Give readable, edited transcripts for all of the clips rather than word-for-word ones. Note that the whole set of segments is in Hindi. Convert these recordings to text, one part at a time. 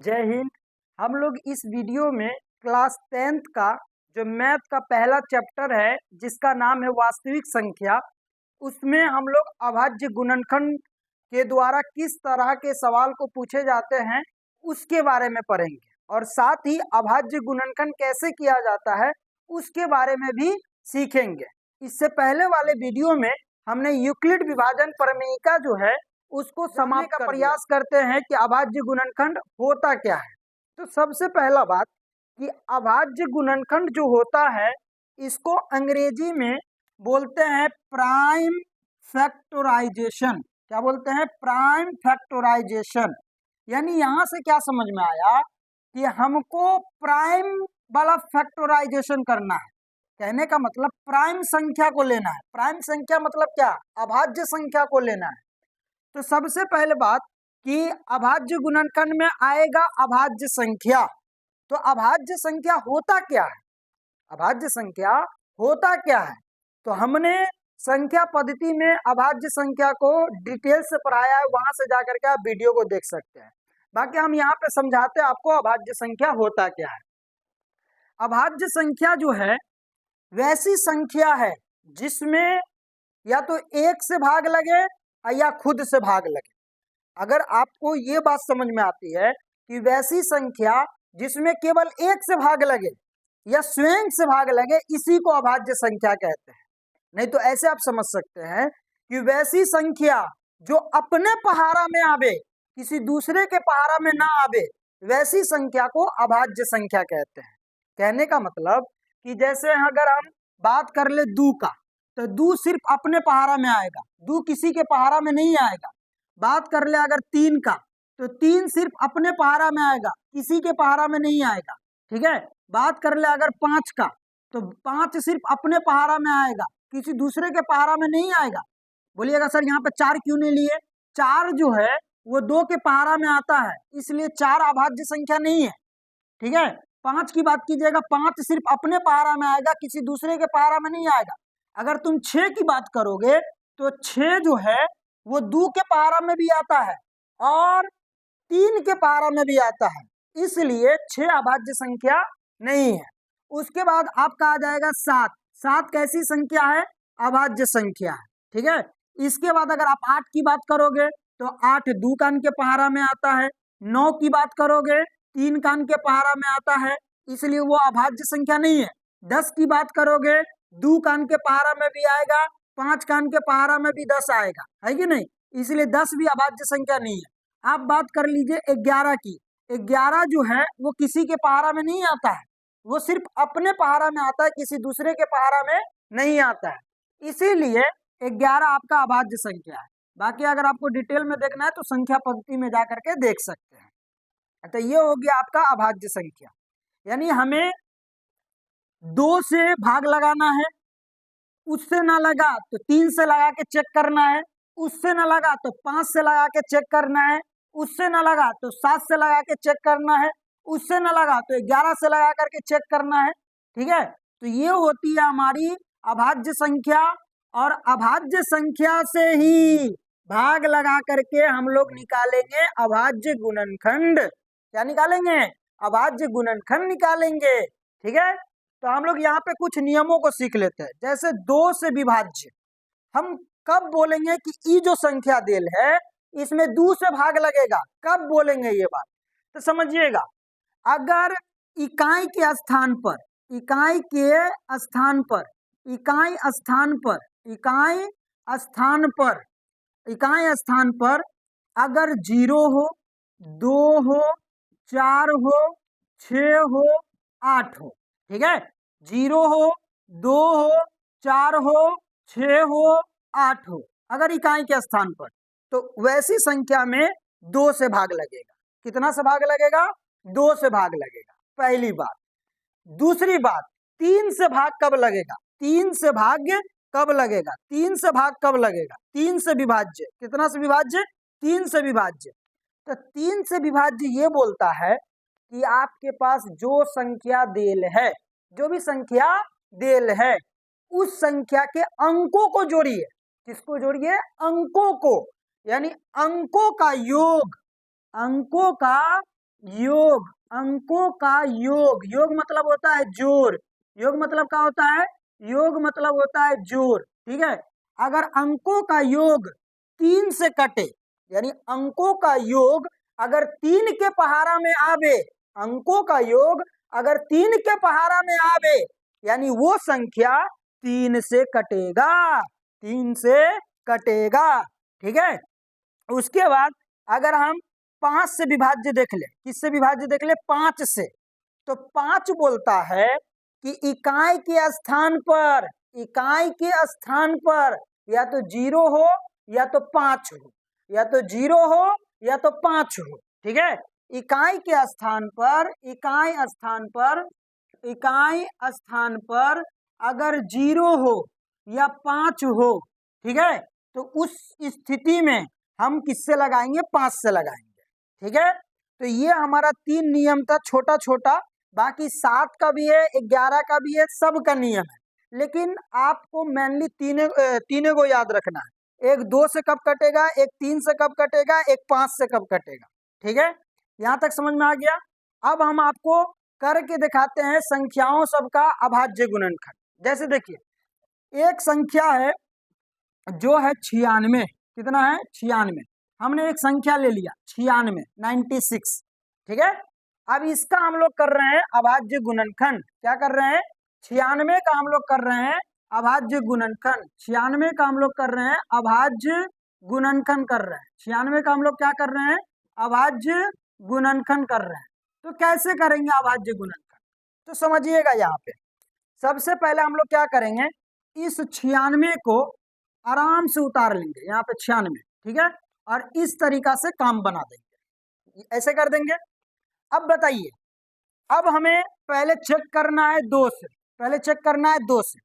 जय हिंद। हम लोग इस वीडियो में क्लास 10th का जो मैथ का पहला चैप्टर है जिसका नाम है वास्तविक संख्या, उसमें हम लोग अभाज्य गुणनखंड के द्वारा किस तरह के सवाल को पूछे जाते हैं उसके बारे में पढ़ेंगे और साथ ही अभाज्य गुणनखंड कैसे किया जाता है उसके बारे में भी सीखेंगे। इससे पहले वाले वीडियो में हमने यूक्लिड विभाजन प्रमेयिका जो है उसको समझने का प्रयास करते हैं कि अभाज्य गुणनखंड होता क्या है। तो सबसे पहला बात कि अभाज्य गुणनखंड जो होता है इसको अंग्रेजी में बोलते हैं प्राइम फैक्टराइजेशन। क्या बोलते हैं? Prime factorisation. यानी यहाँ से क्या समझ में आया कि हमको प्राइम वाला फैक्टराइजेशन करना है। कहने का मतलब प्राइम संख्या को लेना है। प्राइम संख्या मतलब क्या? अभाज्य संख्या को लेना है। तो सबसे पहले बात कि अभाज्य गुणनखंड में आएगा अभाज्य संख्या। तो अभाज्य संख्या होता क्या है? अभाज्य संख्या होता क्या है? तो हमने संख्या पद्धति में अभाज्य संख्या को डिटेल से पढ़ाया है, वहां से जाकर के आप वीडियो को देख सकते हैं। बाकी हम यहाँ पे समझाते हैं आपको अभाज्य संख्या होता क्या है। अभाज्य संख्या जो है वैसी संख्या है जिसमें या तो एक से भाग लगे या खुद से भाग लगे। अगर आपको ये बात समझ में आती है कि वैसी संख्या जिसमें केवल एक से भाग लगे या स्वयं से भाग लगे, इसी को अभाज्य संख्या कहते हैं। नहीं तो ऐसे आप समझ सकते हैं कि वैसी संख्या जो अपने पहाड़ा में आवे, किसी दूसरे के पहाड़ा में ना आवे, वैसी संख्या को अभाज्य संख्या कहते हैं। कहने का मतलब कि जैसे अगर हम बात कर ले दू का, तो दू सिर्फ अपने पहाड़ा में आएगा, दू किसी के पहाड़ा में नहीं आएगा। बात कर ले अगर तीन का, तो तीन सिर्फ अपने पहाड़ा में आएगा, किसी के पहाड़ा में नहीं आएगा। ठीक है। बात कर ले अगर पांच का, तो पांच सिर्फ अपने पहाड़ा में आएगा, किसी दूसरे के पहाड़ा में नहीं आएगा। बोलिएगा सर यहाँ पे चार क्यों नहीं लिए? चार जो है वो दो के पहाड़ा में आता है, इसलिए चार अभाज्य संख्या नहीं है। ठीक है। पांच की बात कीजिएगा, पांच सिर्फ अपने पहाड़ा में आएगा, किसी दूसरे के पहाड़ा में नहीं आएगा। अगर तुम छह की बात करोगे तो छह जो है वो दो के पहाड़ा में भी आता है और तीन के पहाड़ा में भी आता है, इसलिए छह अभाज्य संख्या नहीं है। उसके बाद आपका आ जाएगा सात। सात कैसी संख्या है? अभाज्य संख्या है। ठीक है। इसके बाद अगर आप आठ की बात करोगे तो आठ दो कान के पहाड़ा में आता है। नौ की बात करोगे तीन कान के पहाड़ा में आता है, इसलिए वो अभाज्य संख्या नहीं है। 10 की बात करोगे दो कान के पहाड़ा में भी आएगा, पांच कान के पहाड़ा में भी 10 आएगा, है कि नहीं? इसलिए 10 भी अभाज्य संख्या नहीं है। आप बात कर लीजिए 11 की। 11 जो है वो किसी के पहाड़ा में नहीं आता है, वो सिर्फ अपने पहाड़ा में आता है, किसी दूसरे के पहाड़ा में नहीं आता है, इसीलिए 11 आपका अभाज्य संख्या है। बाकी अगर आपको डिटेल में देखना है तो संख्या पद्धति में जाकर के देख सकते हैं। तो ये हो गया आपका अभाज्य संख्या। यानी हमें दो से भाग लगाना है, उससे ना लगा तो तीन से लगा के चेक करना है, उससे ना लगा तो पांच से लगा के चेक करना है, उससे ना लगा तो सात से लगा के चेक करना है, उससे ना लगा तो 11 से लगा करके चेक करना है। ठीक है। तो ये होती है हमारी अभाज्य संख्या, और अभाज्य संख्या से ही भाग लगा करके हम लोग निकालेंगे अभाज्य गुणनखंड। क्या निकालेंगे? अभाज्य गुणनखंड निकालेंगे। ठीक है। तो हम लोग यहाँ पे कुछ नियमों को सीख लेते हैं। जैसे दो से विभाज्य हम कब बोलेंगे कि ये जो संख्या देल है इसमें दो से भाग लगेगा, कब बोलेंगे ये बात? तो समझिएगा, अगर इकाई के स्थान पर, इकाई के स्थान पर, इकाई स्थान पर, इकाई स्थान पर, इकाई स्थान पर अगर 0 हो, 2 हो, 4 हो, 6 हो, 8 हो। ठीक है। 0 हो, 2 हो, 4 हो, 6 हो, 8 हो, अगर इकाई के स्थान पर, तो वैसी संख्या में 2 से भाग लगेगा। कितना से भाग लगेगा? 2 से भाग लगेगा, पहली बात। दूसरी बात, 3 से भाग कब लगेगा? 3 से भाग कब लगेगा? 3 से भाग कब लगेगा? 3 से विभाज्य। कितना से विभाज्य? 3 से विभाज्य। तो 3 से विभाज्य ये बोलता है कि आपके पास जो संख्या देल है, जो भी संख्या देल है, उस संख्या के अंकों को जोड़िए। किसको जोड़िए? अंकों को। यानी अंकों का योग, अंकों का योग, अंकों का योग, योग मतलब होता है जोड़, योग मतलब क्या होता है, योग मतलब होता है जोड़, ठीक है। अगर अंकों का योग 3 से कटे, यानी अंकों का योग अगर 3 के पहाड़ा में आवे, अंकों का योग अगर 3 के पहाड़ा में आवे, यानी वो संख्या 3 से कटेगा, 3 से कटेगा, ठीक है। उसके बाद अगर हम 5 से विभाज्य देख ले, किससे विभाज्य देख ले, 5 से, तो 5 बोलता है कि इकाई के स्थान पर, इकाई के स्थान पर या तो 0 हो या तो 5 हो, या तो 0 हो या तो 5 हो, ठीक है। इकाई के स्थान पर, इकाई स्थान पर, इकाई स्थान पर अगर 0 हो या 5 हो, ठीक है, तो उस स्थिति में हम किससे लगाएंगे, 5 से लगाएंगे, ठीक है। तो ये हमारा 3 नियम था, छोटा छोटा, बाकी 7 का भी है, 11 का भी है, सब का नियम है, लेकिन आपको मेनली तीनों को याद रखना है। एक 2 से कब कटेगा, एक 3 से कब कटेगा, एक 5 से कब कटेगा, ठीक है। यहाँ तक समझ में आ गया। अब हम आपको करके दिखाते हैं संख्याओं सबका अभाज्य गुणनखंड। जैसे देखिए एक संख्या है जो है 96, कितना है, 96, हमने एक संख्या ले लिया 96, 96, ठीक है। अब इसका हम लोग कर रहे हैं अभाज्य गुणनखंड, क्या कर रहे हैं, 96 का हम लोग कर रहे हैं अभाज्य गुणनखंड, 96 का हम लोग कर रहे हैं अभाज्य गुणनखंड कर रहे हैं, 96 का हम लोग क्या कर रहे हैं, अभाज्य गुणनखंड कर रहे हैं। तो कैसे करेंगे अभाज्य गुणनखंड, तो समझिएगा। यहाँ पे सबसे पहले हम लोग क्या करेंगे, इस 96 को आराम से उतार लेंगे, यहाँ पे 96, ठीक है, और इस तरीका से काम बना देंगे, ऐसे कर देंगे। अब बताइए, अब हमें पहले चेक करना है 2 से, पहले चेक करना है 2 से,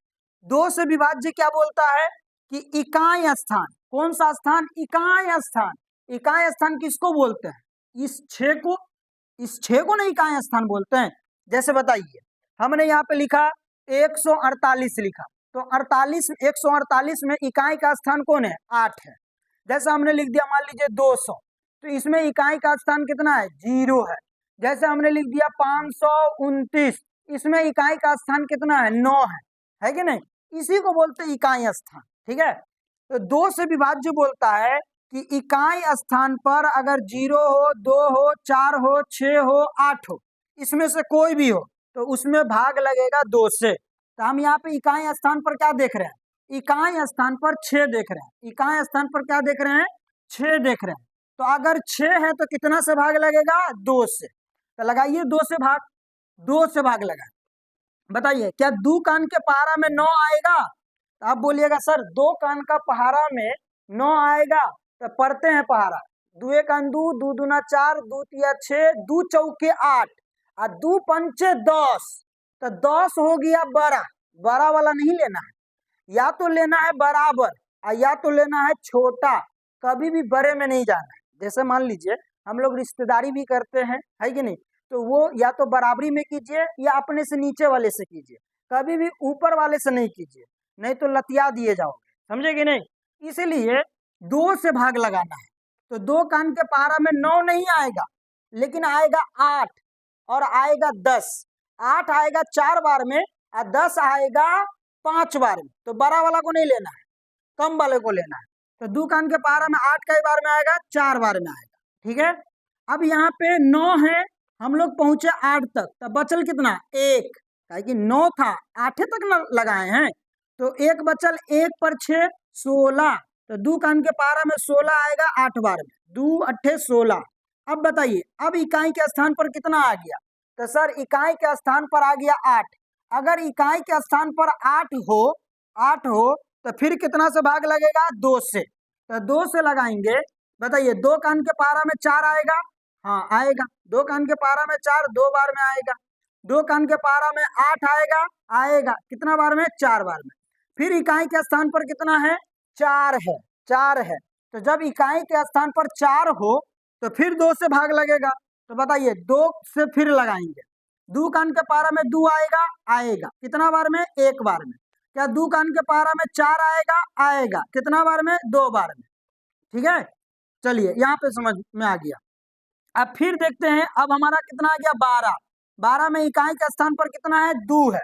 2 से विभाज्य क्या बोलता है कि इकाई स्थान, कौन सा स्थान, इकाई स्थान, इकाई स्थान किसको बोलते हैं, इस 6 को, इस 6 को नहीं इकाई स्थान बोलते हैं। जैसे बताइए, हमने यहाँ पे लिखा 148 लिखा, तो 48, 148 में इकाई का स्थान कौन है, 8 है। जैसे हमने लिख दिया मान लीजिए 200, तो इसमें इकाई का स्थान कितना है, 0 है। जैसे हमने लिख दिया 529, इसमें इकाई का स्थान कितना है, 9 है कि नहीं, इसी को बोलते हैं इकाई स्थान, ठीक है। तो 2 से विभाज्य बोलता है कि इकाई स्थान पर अगर 0 हो, 2 हो, 4 हो, 6 हो, 8 हो, इसमें से कोई भी हो, तो उसमें भाग लगेगा 2 से। तो हम यहाँ पे इकाई स्थान पर क्या देख रहे हैं, इकाई स्थान पर 6 देख रहे हैं, इकाई स्थान पर क्या देख रहे हैं, 6 देख रहे हैं। तो अगर 6 है तो कितना से भाग लगेगा, 2 से। तो लगाइए 2 से भाग, 2 से भाग लगा, बताइए क्या 2 कान के पहाड़ा में 9 आएगा, तो आप बोलिएगा सर 2 कान का पहाड़ा में 9 आएगा, तो पढ़ते हैं पहाड़ा, 2 कान 2, 2 दूना 4, 2 तिया 6, 2 चौके 8 और 2 पंचे 10, तो 10 हो गया बड़ा, बड़ा वाला नहीं लेना है, या तो लेना है बराबर और या तो लेना है छोटा, कभी भी बड़े में नहीं जाना है। जैसे मान लीजिए हम लोग रिश्तेदारी भी करते हैं, है कि नहीं, तो वो या तो बराबरी में कीजिए या अपने से नीचे वाले से कीजिए, कभी भी ऊपर वाले से नहीं कीजिए, नहीं तो लतिया दिए जाओगे, समझे कि नहीं। इसीलिए 2 से भाग लगाना है। तो 2 कान के पहाड़ा में 9 नहीं आएगा, लेकिन आएगा 8 और आएगा 10, 8 आएगा 4 बार में और 10 आएगा 5 बार में। तो बड़ा वाला को नहीं लेना है, कम वाले को लेना है। तो 2 कान के पहाड़ा में 8 कई बार में आएगा, 4 बार में आएगा, ठीक है। अब यहाँ पे 9 है, हम लोग पहुंचे 8 तक, तब बचल कितना, 1, कि 9 था 8 तक लगाए हैं, तो 1 बचल, 1 पर 6, 16, तो 2 कान के पहाड़ा में 16 आएगा 8 बार में, 2 अट्ठे 16। अब बताइए, अब इकाई के स्थान पर कितना आ गया, तो सर इकाई के स्थान पर आ गया 8। अगर इकाई के स्थान पर 8 हो, 8 हो, तो फिर कितना से भाग लगेगा, 2 से। तो 2 से लगाएंगे, बताइए 2 कान के पहाड़ा में 4 आएगा, हाँ आएगा, 2 कान के पहाड़ा में 4 2 बार में आएगा, 2 कान के पहाड़ा में 8 आएगा, आएगा कितना बार में, 4 बार में। फिर इकाई के स्थान पर कितना है, 4 है, 4 है। तो जब इकाई के स्थान पर 4 हो तो फिर 2 से भाग लगेगा, तो बताइए 2 से फिर लगाएंगे, 2 कान के पहाड़ा में 2 आएगा, आएगा कितना बार में, 1 बार में। क्या 2 कान के पहाड़ा में 4 आएगा, आएगा कितना बार में, 2 बार में, ठीक है। चलिए यहाँ पे समझ में आ गया। अब फिर देखते हैं, अब हमारा कितना आ गया 12। 12 में इकाई के स्थान पर कितना है 2 है।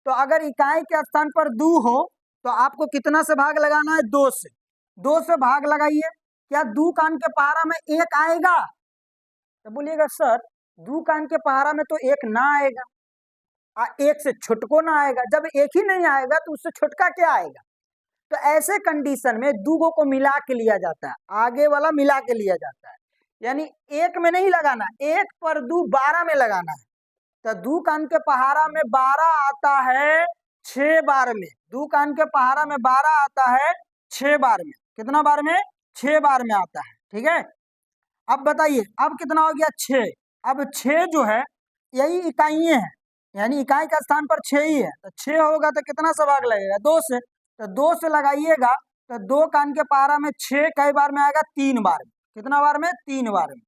तो अगर इकाई के स्थान पर 2 हो तो आपको कितना से भाग लगाना है 2 से। 2 से भाग लगाइए, क्या 2 कान के पहाड़ा में 1 आएगा? तो बोलिएगा सर 2 कान के पहाड़ा में तो 1 ना आएगा, 1 से छुटको ना आएगा। जब 1 ही नहीं आएगा तो उससे छुटका क्या आएगा? तो ऐसे कंडीशन में 2 को मिला के लिया जाता है, आगे वाला मिला के लिया जाता है, यानी 1 में नहीं लगाना, 1 पर 2 12 में लगाना है। तो 2 कान के पहाड़ा में 12 आता है 6 बार में। 2 कान के पहाड़ा में 12 आता है 6 बार में। कितना बार में? 6 बार में आता है। ठीक है, अब बताइए अब कितना हो गया 6। अब 6 जो है यही इकाइयां हैं, यानी इकाई का स्थान पर 6 ही है। तो 6 होगा तो कितना से भाग लगेगा 2 से। तो 2 से लगाइएगा तो 2 कान के पहाड़ा में 6 कई बार में आएगा 3 बार में। कितना बार में? 3 बार में।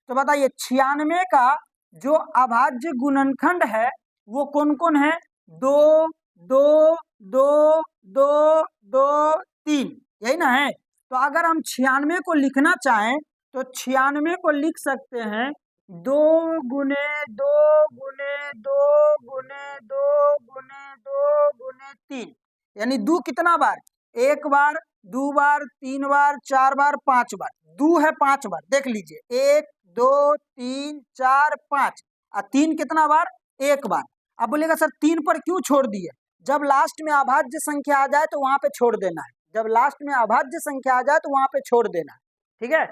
तो बताइए 96 का जो अभाज्य गुणनखंड है वो कौन कौन है? 2 2 2 2 2 3, यही ना है। तो अगर हम 96 को लिखना चाहें तो 96 को लिख सकते हैं 2 गुने 2 गुने 2 गुने 2 गुने 2 गुने 3, यानी 2 कितना बार? 1 बार, 2 बार, 3 बार, 4 बार, 5 बार। 2 है 5 बार, देख लीजिए 1 2 3 4 5, और 3 कितना बार? 1 बार। अब बोलेगा सर 3 पर क्यों छोड़ दिए? जब लास्ट में अभाज्य संख्या आ जाए तो वहां पे छोड़ देना है। जब लास्ट में अभाज्य संख्या आ जाए तो वहां पे छोड़ देना है। ठीक है,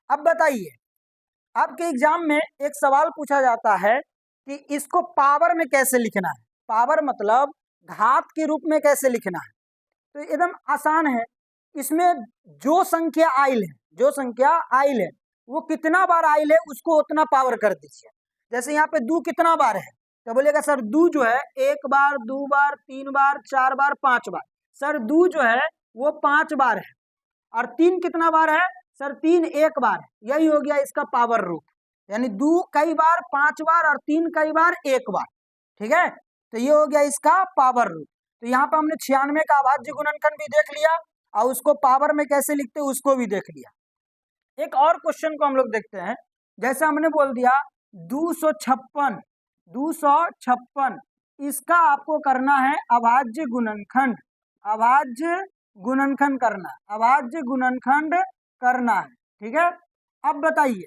अब बताइए आपके एग्जाम में एक सवाल पूछा जाता है कि इसको पावर में कैसे लिखना है। पावर मतलब घात के रूप में कैसे लिखना है। तो एकदम आसान है, इसमें जो संख्या आइल है, जो संख्या आइल है वो कितना बार आइल है उसको उतना पावर कर दीजिए। जैसे यहाँ पे 2 कितना बार है? तो बोलेगा सर 2 जो है 1 बार, 2 बार, 3 बार, 4 बार, 5 बार। सर 2 जो है वो 5 बार है। और 3 कितना बार है? सर 3 1 बार है। यही हो गया इसका पावर रूप, यानी 2 कई बार 5 बार और 3 कई बार 1 बार। ठीक है, तो ये हो गया इसका पावर रूप। तो यहाँ पे हमने 96 का अभाज्य गुणनखंड भी देख लिया और उसको पावर में कैसे लिखते हैं उसको भी देख लिया। एक और क्वेश्चन को हम लोग देखते हैं। जैसे हमने बोल दिया 256, 256, इसका आपको करना है अभाज्य गुणनखंड। अभाज्य गुणनखंड करना, अभाज्य गुणनखंड करना है। ठीक है, अब बताइए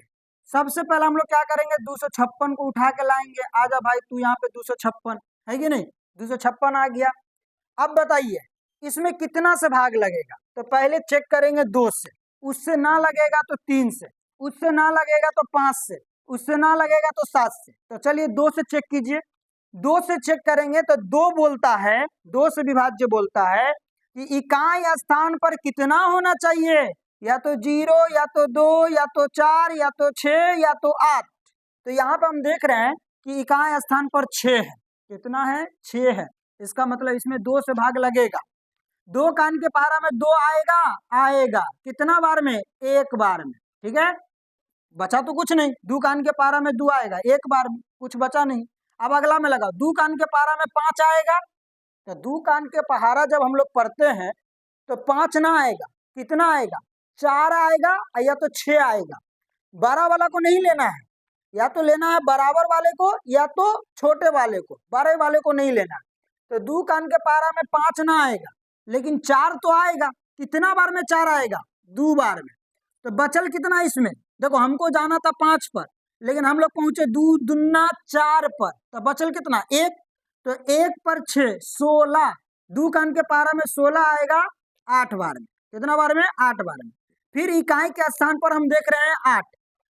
सबसे पहले हम लोग क्या करेंगे? 256 को उठा के लाएंगे। आजा भाई तू यहाँ पे 256 है कि नहीं? 256 आ गया। अब बताइए इसमें कितना से भाग लगेगा? तो पहले चेक करेंगे 2 से, उससे ना लगेगा तो 3 से, उससे ना लगेगा तो 5 से, उससे ना लगेगा तो 7 से। तो चलिए 2 से चेक कीजिए। 2 से चेक करेंगे तो 2 बोलता है, 2 से विभाज्य बोलता है कि इकाई स्थान पर कितना होना चाहिए? या तो 0, या तो 2, या तो 4, या तो 6, या तो 8। तो यहाँ पर हम देख रहे हैं कि इकाई स्थान पर 6 है। कितना है? 6 है। इसका मतलब इसमें 2 से भाग लगेगा। 2 कान के पहाड़ा में 2 आएगा, आएगा कितना बार में? 1 बार में। ठीक है, बचा तो कुछ नहीं। 2 कान के पहाड़ा में 2 आएगा 1 बार में, कुछ बचा नहीं। अब अगला में लगा 2 कान के पहाड़ा में 5 आएगा। तो 2 कान के पहाड़ा जब हम लोग पढ़ते हैं तो 5 ना आएगा, कितना आएगा? 4 आएगा या तो 6 आएगा। बड़ा वाला को नहीं लेना है, या तो लेना है बराबर वाले को या तो छोटे वाले को, बड़े वाले को नहीं लेना है। तो 2 कान के पहाड़ा में 5 ना आएगा, लेकिन 4 तो आएगा। कितना बार में 4 आएगा? 2 बार में। तो बचल कितना इसमें? देखो हमको जाना था 5 पर, लेकिन हम लोग पहुंचे 2 दूना 4 पर। तो बचल कितना? 1। तो 1 पर 6 16। 2 कान के पहाड़ा में 16 आएगा 8 बार में। कितना बार में? 8 बार में। फिर इकाई के स्थान पर हम देख रहे हैं 8।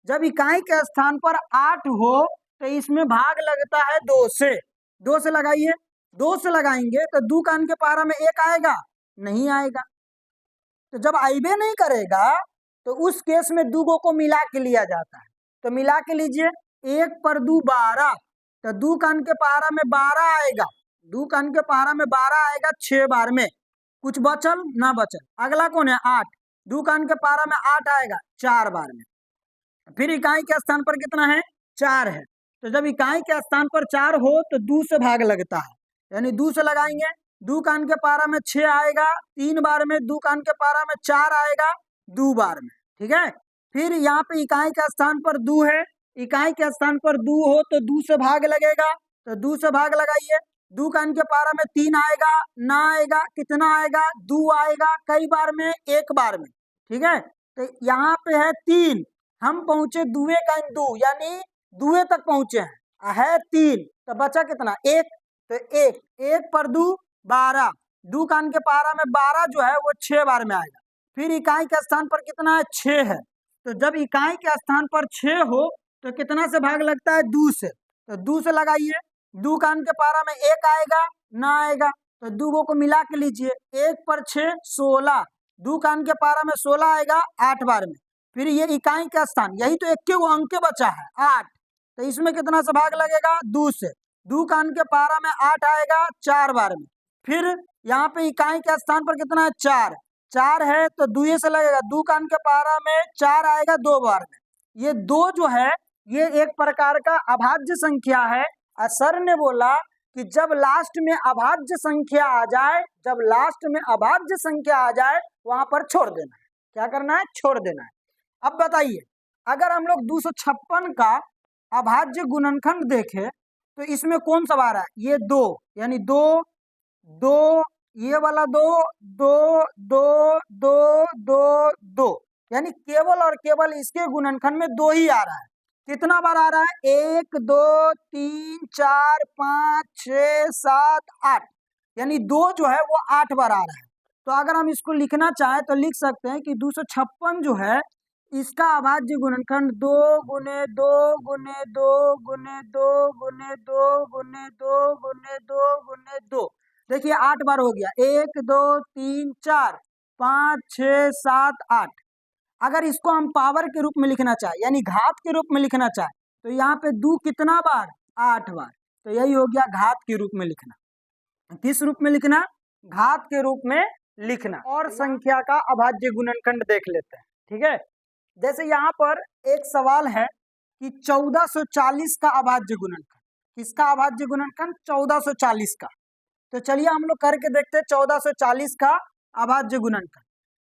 जब इकाई के स्थान पर 8 हो तो इसमें भाग लगता है 2 से। 2 से लगाइए, 2 से लगाएंगे तो 2 कान के पहाड़ा में 1 आएगा? नहीं आएगा। तो जब आइबे नहीं करेगा तो उस केस में 2 को मिला के लिया जाता है। तो मिला के लीजिए, 1 पर 2 12। तो 2 कान के पहाड़ा में 12 आएगा, 2 कान के पहाड़ा में 12 आएगा 6 बार में। कुछ बचल ना बचल। अगला कौन है? 8। 2 कान के पहाड़ा में 8 आएगा 4 बार में। फिर इकाई के स्थान पर कितना है? 4 है। तो जब इकाई के स्थान पर 4 हो तो 2 से भाग लगता है, यानी 2 से लगाएंगे। 2 कान के पहाड़ा में 6 आएगा 3 बार में, 2 कान के पहाड़ा में 4 आएगा 2 बार में। ठीक है, फिर यहाँ पे इकाई के स्थान पर 2 है इकाई के स्थान पर दू हो तो दू से भाग लगेगा, तो दू से भाग लगाइए। दू का इनके पारा में 3 आएगा, ना आएगा, कितना आएगा, दू आएगा, कई बार में, एक बार में, ठीक है। तो यहाँ पे है 3, हम पहुंचे दुए का इन दू, यानी दुए तक पहुंचे हैं, है 3, तो बचा कितना, 1, तो 1 पर दू 12, दू का इनके पारा में 12 जो है वो 6 बार में आएगा। फिर इकाई के स्थान पर कितना है, 6 है, तो जब इकाई के स्थान पर 6 हो तो कितना से भाग लगता है, दू से, तो दू से लगाइए। दू का के पारा में 1 आएगा, ना आएगा, तो दू को मिला के लीजिए, 1 पर 6 16, दू का के पारा में 16 आएगा 8 बार में। फिर ये इकाई का स्थान, यही तो एक वो अंक बचा है 8, तो इसमें कितना से भाग लगेगा, दू से, दू का के पारा में 8 आएगा 4 बार में। फिर यहाँ पे इकाई के स्थान पर कितना है, 4 है, तो दुए से लगेगा, दू का के पारा में 4 आएगा 2 बार में। ये 2 जो है ये एक प्रकार का अभाज्य संख्या है। और सर ने बोला कि जब लास्ट में अभाज्य संख्या आ जाए, जब लास्ट में अभाज्य संख्या आ जाए वहां पर छोड़ देना है। क्या करना है, छोड़ देना है। अब बताइए, अगर हम लोग 256 का अभाज्य गुणनखंड देखें तो इसमें कौन सा आ रहा है, ये 2, यानी 2 2, ये वाला 2 2 2 2 2 2, यानी केवल और केवल इसके गुणनखंड में 2 ही आ रहा है। कितना बार आ रहा है, 1 2 3 4 5 6 7 8, यानी 2 जो है वो 8 बार आ रहा है। तो अगर हम इसको लिखना चाहें तो लिख सकते हैं कि 256 जो है इसका अभाज्य गुणनखंड 2 गुने 2 गुने 2 गुने 2 गुने 2 गुने 2 गुने 2 गुने 2, देखिए 8 बार हो गया, 1 2 3 4 5 6 7 8। अगर इसको हम पावर के रूप में लिखना चाहे, यानी घात के रूप में लिखना चाहे, तो यहाँ पे 2 कितना बार, 8 बार, तो यही हो गया घात के रूप में लिखना। किस रूप में लिखना, घात के रूप में लिखना। और संख्या का अभाज्य गुणनखंड देख लेते हैं, ठीक है। जैसे यहाँ पर एक सवाल है कि 1440 का अभाज्य गुणनखंड, किसका अभाज्य गुणनखंड, 1440 का। तो चलिए हम लोग करके देखते हैं 1440 का अभाज्य गुणनखंड।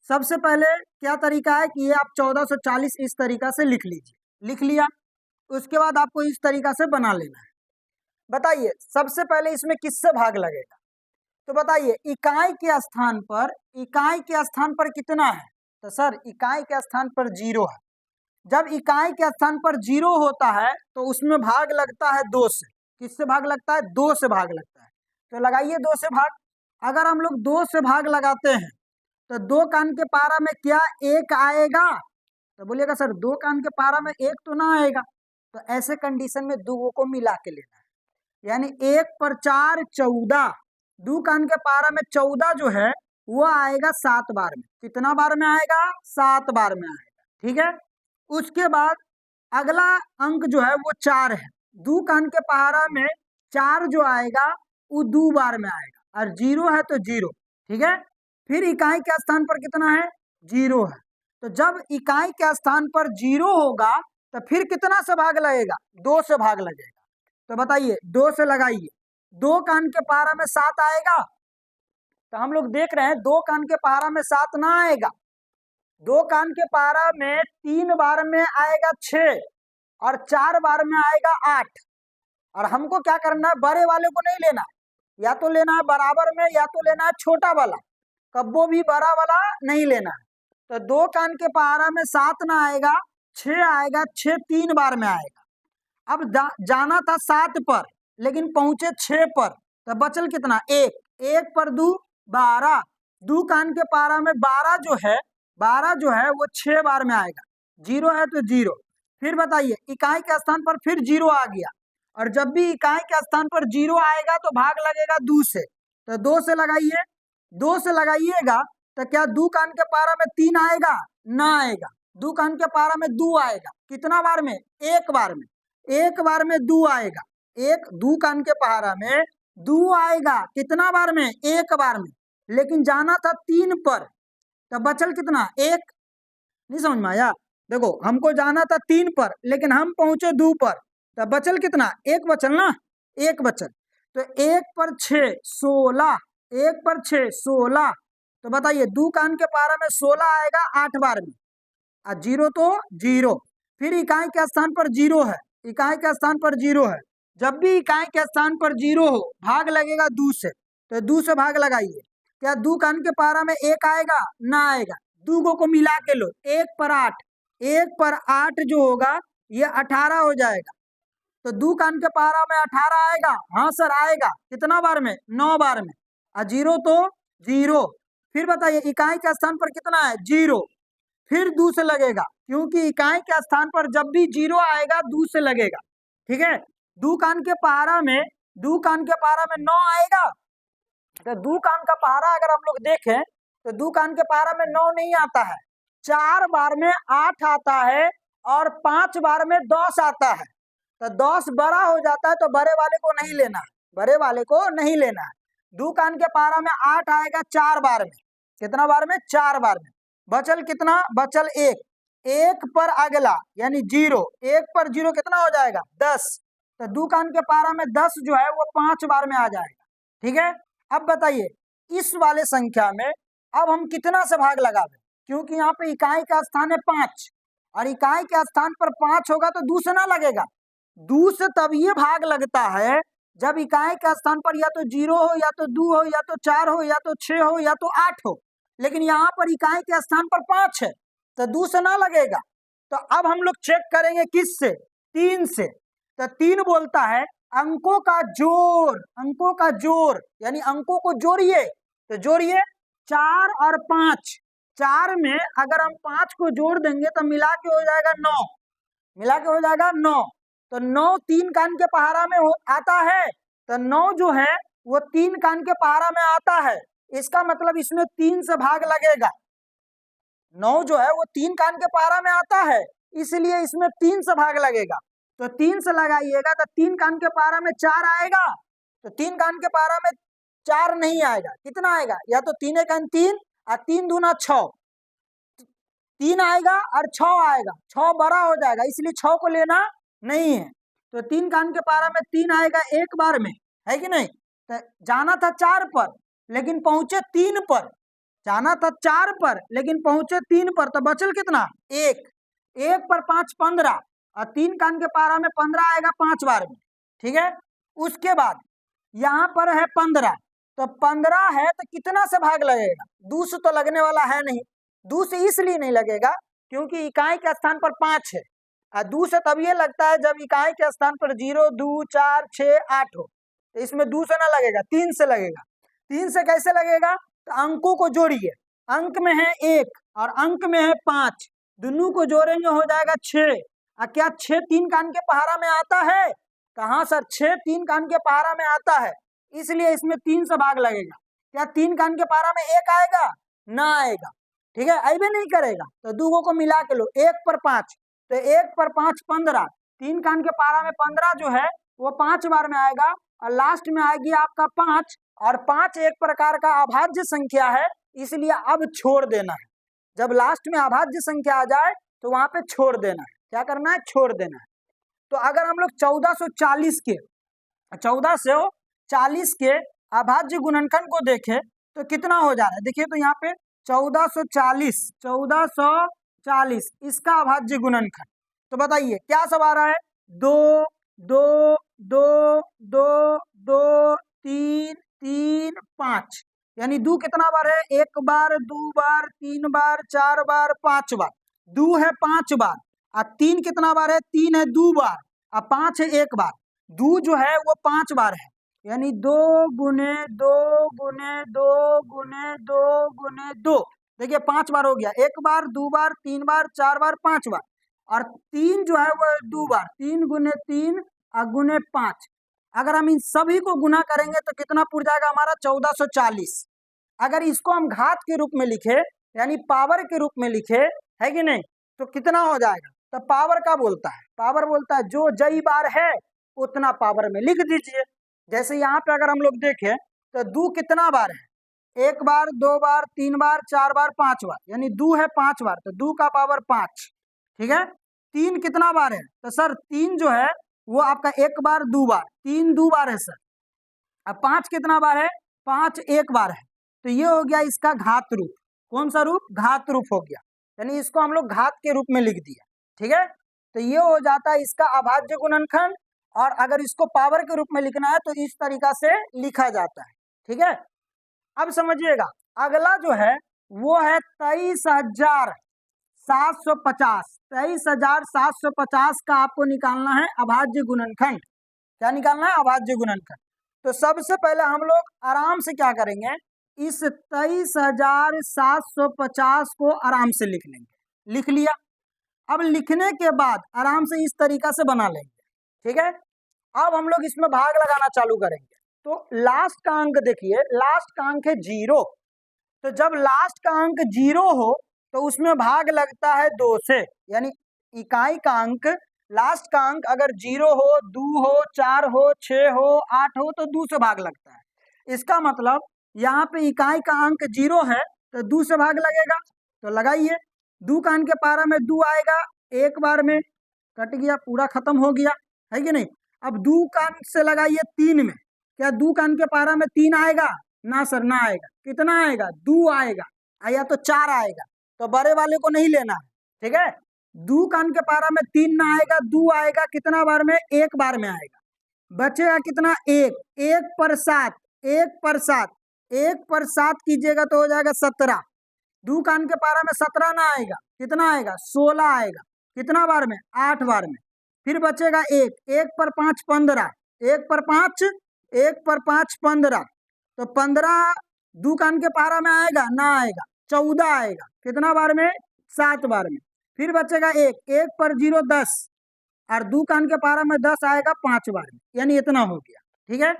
सबसे पहले क्या तरीका है कि ये आप 1440 इस तरीका से लिख लीजिए, लिख लिया, उसके बाद आपको इस तरीका से बना लेना है। बताइए सबसे पहले इसमें किससे भाग लगेगा, तो बताइए इकाई के स्थान पर, इकाई के स्थान पर कितना है, तो सर इकाई के स्थान पर 0 है। जब इकाई के स्थान पर 0 होता है तो उसमें भाग लगता है 2 से। किससे भाग लगता है, 2 से भाग लगता है, तो लगाइए 2 से भाग। अगर हम लोग 2 से भाग लगाते हैं तो 2 का के पारा में क्या 1 आएगा, तो बोलिएगा सर 2 का के पारा में 1 तो ना आएगा, तो ऐसे कंडीशन में 2 को मिला के लेना है, यानी 1 पर 4 14, 2 का के पारा में 14 जो है वो आएगा 7 बार में। कितना बार में आएगा, 7 बार में आएगा, ठीक है। उसके बाद अगला अंक जो है वो 4 है, 2 का के पारा में 4 जो आएगा वो 2 बार में आएगा, और 0 है तो 0, ठीक है। फिर इकाई के स्थान पर कितना है, 0 है, तो जब इकाई के स्थान पर 0 होगा तो फिर कितना से भाग लगेगा, 2 से भाग लगेगा। तो बताइए 2 से लगाइए, 2 का के पारा में 7 आएगा, तो हम लोग देख रहे हैं 2 का के पारा में 7 ना आएगा, 2 का के पारा में 3 बार में आएगा 6, और 4 बार में आएगा 8। और हमको क्या करना है, बड़े वाले को नहीं लेना, या तो लेना है बराबर में या तो लेना है छोटा वाला, कब्बो भी बड़ा वाला नहीं लेना है। तो 2 का के पारा में 7 ना आएगा, 6 आएगा, 6 3 बार में आएगा। अब जाना था 7 पर लेकिन पहुंचे 6 पर, तो बचल कितना, 1 पर 2 12, 2 का के पारा में 12 जो है वो 6 बार में आएगा, 0 है तो 0। फिर बताइए इकाई के स्थान पर फिर 0 आ गया, और जब भी इकाई के स्थान पर 0 आएगा तो भाग लगेगा 2 से, तो 2 से लगाइए, 2 से लगाइएगा तो क्या 2 का के पारा में 3 आएगा, ना आएगा, 2 का के पारा में 2 आएगा, कितना बार में, 1 बार में, 1 बार में 2 आएगा, 2 का के पारा में 2 आएगा, कितना बार में, 1 बार में, लेकिन जाना था 3 पर, तो बचल कितना, 1। नहीं समझ में आया, देखो हमको जाना था 3 पर लेकिन हम पहुंचे 2 पर, तो बचल कितना, 1 बचल ना, 1 बचल, तो 1 पर 6 16, 1 पर 6 16, तो बताइए 2 का के पारा में 16 आएगा 8 बार में, और 0 तो 0। फिर इकाई के स्थान पर 0 है, इकाई के स्थान पर 0 है। जब भी इकाई के स्थान पर 0 हो, भाग लगेगा 2 से, तो 2 से भाग लगाइए। क्या 2 का अंक के पारा में 1 आएगा? ना आएगा। 2 को मिला के लो, 1 पर 8, 1 पर 8 जो होगा ये 18 हो जाएगा। तो 2 का अंक के पारा में 18 आएगा? हाँ सर आएगा। कितना बार में? 9 बार में। 0 तो 0। फिर बताइए इकाई के स्थान पर कितना है? 0। फिर 2 से लगेगा, क्योंकि इकाई के स्थान पर जब भी 0 आएगा 2 से लगेगा। ठीक है। 2 का अंक के पारा में 9 आएगा। तो 2 का अंक का पारा अगर हम लोग देखें तो 2 का अंक के पारा में 9 नहीं आता है। 4 बार में 8 आता है और 5 बार में 10 आता है। तो 10 बड़ा हो जाता है, तो बड़े वाले को नहीं लेना है, बड़े वाले को नहीं लेना है। 2 का अंक के पारा में 8 आएगा 4 बार में। कितना बार में? 4 बार में। बचल कितना? बचल 1। 1 पर अगला यानी 0, 1 पर 0 कितना हो जाएगा? 10। तो 2 का अंक के पारा में 10 जो है वो 5 बार में आ जाएगा। ठीक है। अब बताइए इस वाले संख्या में अब हम कितना से भाग लगावे, क्योंकि यहाँ पे इकाई का स्थान है 5 और इकाई के स्थान पर 5 होगा तो 2 से ना लगेगा। 2 से तब ये भाग लगता है जब इकाई के स्थान पर या तो 0 हो, या तो 2 हो, या तो 4 हो, या तो 6 हो, या तो 8 हो। लेकिन यहाँ पर इकाई के स्थान पर 5 है तो 2 से ना लगेगा। तो अब हम लोग चेक करेंगे किस से? 3 से। तो 3 बोलता है अंकों का जोड़, अंकों का जोड़ यानी अंकों को जोड़िए। तो जोड़िए 4 और 5। 4 में अगर हम 5 को जोड़ देंगे तो मिला के हो जाएगा 9, मिला के हो जाएगा 9। तो 9 3 का अंक के पहाड़ा में आता है, तो 9 जो है वो 3 का अंक के पहाड़ा में आता है। इसका मतलब इसमें 3 से भाग लगेगा। 9 जो है वो 3 का अंक के पहाड़ा में आता है, इसलिए इसमें 3 से भाग लगेगा। तो 3 से लगाइएगा तो 3 का अंक के पहाड़ा में 4 आएगा, तो 3 का अंक के पहाड़ा में 4 नहीं आएगा। कितना आएगा? या तो 3 का अंक 3 और 3 दूना 6, 3 आएगा और 6 आएगा। 6 बड़ा हो जाएगा, इसलिए 6 को लेना नहीं है। तो 3 का अंक के पारा में 3 आएगा एक बार में, है कि नहीं? तो जाना था 4 पर लेकिन पहुंचे 3 पर, जाना था 4 पर लेकिन पहुंचे 3 पर, तो बचल कितना? 1। 1 पर 5 15 और 3 का अंक के पारा में 15 आएगा 5 बार में। ठीक है। उसके बाद यहाँ पर है 15, तो 15 है तो कितना से भाग लगेगा? 2 से तो लगने वाला है नहीं। 2 से इसलिए नहीं लगेगा क्योंकि इकाई के स्थान पर 5 है, और 2 से तब ये लगता है जब इकाई के स्थान पर 0 2 4 6 8 हो। तो इसमें 2 से ना लगेगा, 3 से लगेगा। 3 से कैसे लगेगा? तो अंकों को जोड़िए। अंक में है 1 और अंक में है 5, दोनों को जोड़ेंगे हो जाएगा 6। और क्या 6 3 का अंक के पहाड़ा में आता है? कहाँ सर? 6 3 का अंक के पहाड़ा में आता है, इसलिए इसमें 3 से भाग लगेगा। क्या 3 का अंक के पहाड़ा में 1 आएगा? ना आएगा। ठीक है, अबे नहीं करेगा। तो 2 को मिला के लो, 1 पर 5, तो 1 पर 5 15, 3 का अंक के पहाड़ा में 15 जो है वो 5 बार में आएगा और लास्ट में आएगी आपका 5। और 5 एक प्रकार का अभाज्य संख्या है, इसलिए अब छोड़ देना है। जब लास्ट में अभाज्य संख्या आ जाए तो वहां पे छोड़ देना है। क्या करना है? छोड़ देना है। तो अगर हम लोग 1440 के अभाज्य गुणनखंड को देखें तो कितना हो जा रहा है? देखिए तो यहाँ पे 1440 इसका अभाज्य गुणनखंड। तो बताइए क्या सब आ रहा है? 2 2 2 2 2 3 3 5, यानी 2 कितना बार है? 1 बार 2 बार 3 बार 4 बार 5 बार। 2 है 5 बार और 3 कितना बार है? 3 है 2 बार और 5 है 1 बार। 2 जो है वो 5 बार है, यानी 2 गुने 2 गुने 2 गुने 2 गुने 2। देखिए 5 बार हो गया। 1 बार 2 बार 3 बार 4 बार 5 बार। और 3 जो है वो 2 बार, 3 गुने 3 और गुने 5। अगर हम इन सभी को गुना करेंगे तो कितना पुर जाएगा हमारा? 1440। अगर इसको हम घात के रूप में लिखे यानी पावर के रूप में लिखे, है कि नहीं, तो कितना हो जाएगा? तो पावर का बोलता है, पावर बोलता है जो जई बार है उतना पावर में लिख दीजिए। जैसे यहाँ पे अगर हम लोग देखें तो 2 कितना बार है? 1 बार 2 बार 3 बार 4 बार 5 बार, यानी 2 है 5 बार, तो 2 का पावर 5। ठीक है। 3 कितना बार है? तो सर 3 जो है वो आपका 1 बार 2 बार, 3 2 बार है सर। अब 5 कितना बार है? 5 1 बार है। तो ये हो गया इसका घात रूप। कौन सा रूप? घात रूप हो गया, यानी इसको हम लोग घात के रूप में लिख दिया। ठीक है। तो ये हो जाता है इसका अभाज्य गुणनखंड। और अगर इसको पावर के रूप में लिखना है तो इस तरीका से लिखा जाता है। ठीक है, अब समझिएगा अगला जो है वो है 23,750। 23,750 का आपको निकालना है अभाज्य गुणनखंड। क्या निकालना है? अभाज्य गुणनखंड। तो सबसे पहले हम लोग आराम से क्या करेंगे, इस 23,750 को आराम से लिख लेंगे। लिख लिया। अब लिखने के बाद आराम से इस तरीका से बना लेंगे। ठीक है, अब हम लोग इसमें भाग लगाना चालू करेंगे। तो लास्ट का अंक देखिए, लास्ट का अंक है 0। तो जब लास्ट का अंक 0 हो तो उसमें भाग लगता है 2 से, यानी इकाई का अंक, लास्ट का अंक अगर 0 हो, 2 हो, 4 हो, 6 हो, 8 हो तो 2 से भाग लगता है। इसका मतलब यहाँ पे इकाई का अंक 0 है तो 2 से भाग लगेगा। तो लगाइए, 2 का अंक के पारा में 2 आएगा, एक बार में कट गया, पूरा खत्म हो गया, है कि नहीं। अब 2 का अंक से लगाइए 3 में, क्या 2 का अंक के पारा में 3 आएगा? ना सर, ना आएगा। कितना आएगा? 2 आएगा, या तो 4 आएगा। तो बड़े वाले को नहीं लेना है। ठीक है, 2 का अंक के पारा में 3 ना आएगा, 2 आएगा, कितना बार में? एक बार में आएगा। बचेगा कितना? 1। 1 पर 7, 1 पर 7, 1 पर 7 कीजिएगा तो हो जाएगा 17। 2 का अंक के पारा में 17 ना आएगा, कितना आएगा? 16 आएगा। कितना बार में? 8 बार में। फिर बचेगा 1। 1 पर 5 15, 1 पर 5, 1 पर 5 15। तो 15 2 का अंक के पारा में आएगा? ना आएगा, 14 आएगा। कितना बार में? 7 बार में। फिर बचेगा 1। 1 पर 0 10, और 2 का अंक के पारा में 10 आएगा 5 बार में, यानी इतना हो गया। ठीक है,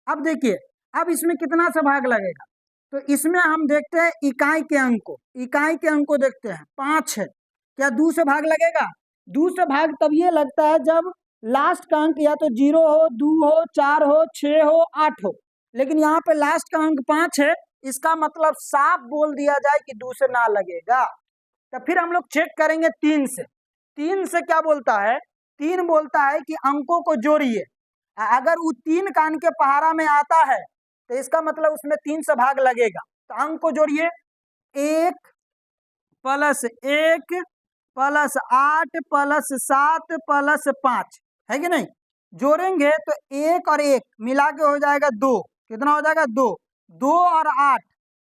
अब देखिए, अब इसमें कितना से भाग लगेगा। तो इसमें हम देखते हैं इकाई के अंक को, इकाई के अंक को देखते हैं, 5 है। क्या 2 से भाग लगेगा? 2 से भाग तब ये लगता है जब लास्ट का अंक या तो 0 हो, 2 हो, 4 हो, 6 हो, 8 हो। लेकिन यहाँ पे लास्ट का अंक 5 है, इसका मतलब साफ बोल दिया जाए कि 2 से ना लगेगा। तो फिर हम लोग चेक करेंगे 3 से। 3 से क्या बोलता है? 3 बोलता है कि अंकों को जोड़िए। अगर वो 3 का अंक के पहाड़ा में आता है तो इसका मतलब उसमें 3 से भाग लगेगा। तो अंक को जोड़िए, 1 प्लस 1 प्लस 8 प्लस 7 प्लस 5, है कि नहीं। जोड़ेंगे तो 1 और 1 मिला के हो जाएगा 2। कितना हो जाएगा? 2। 2 और 8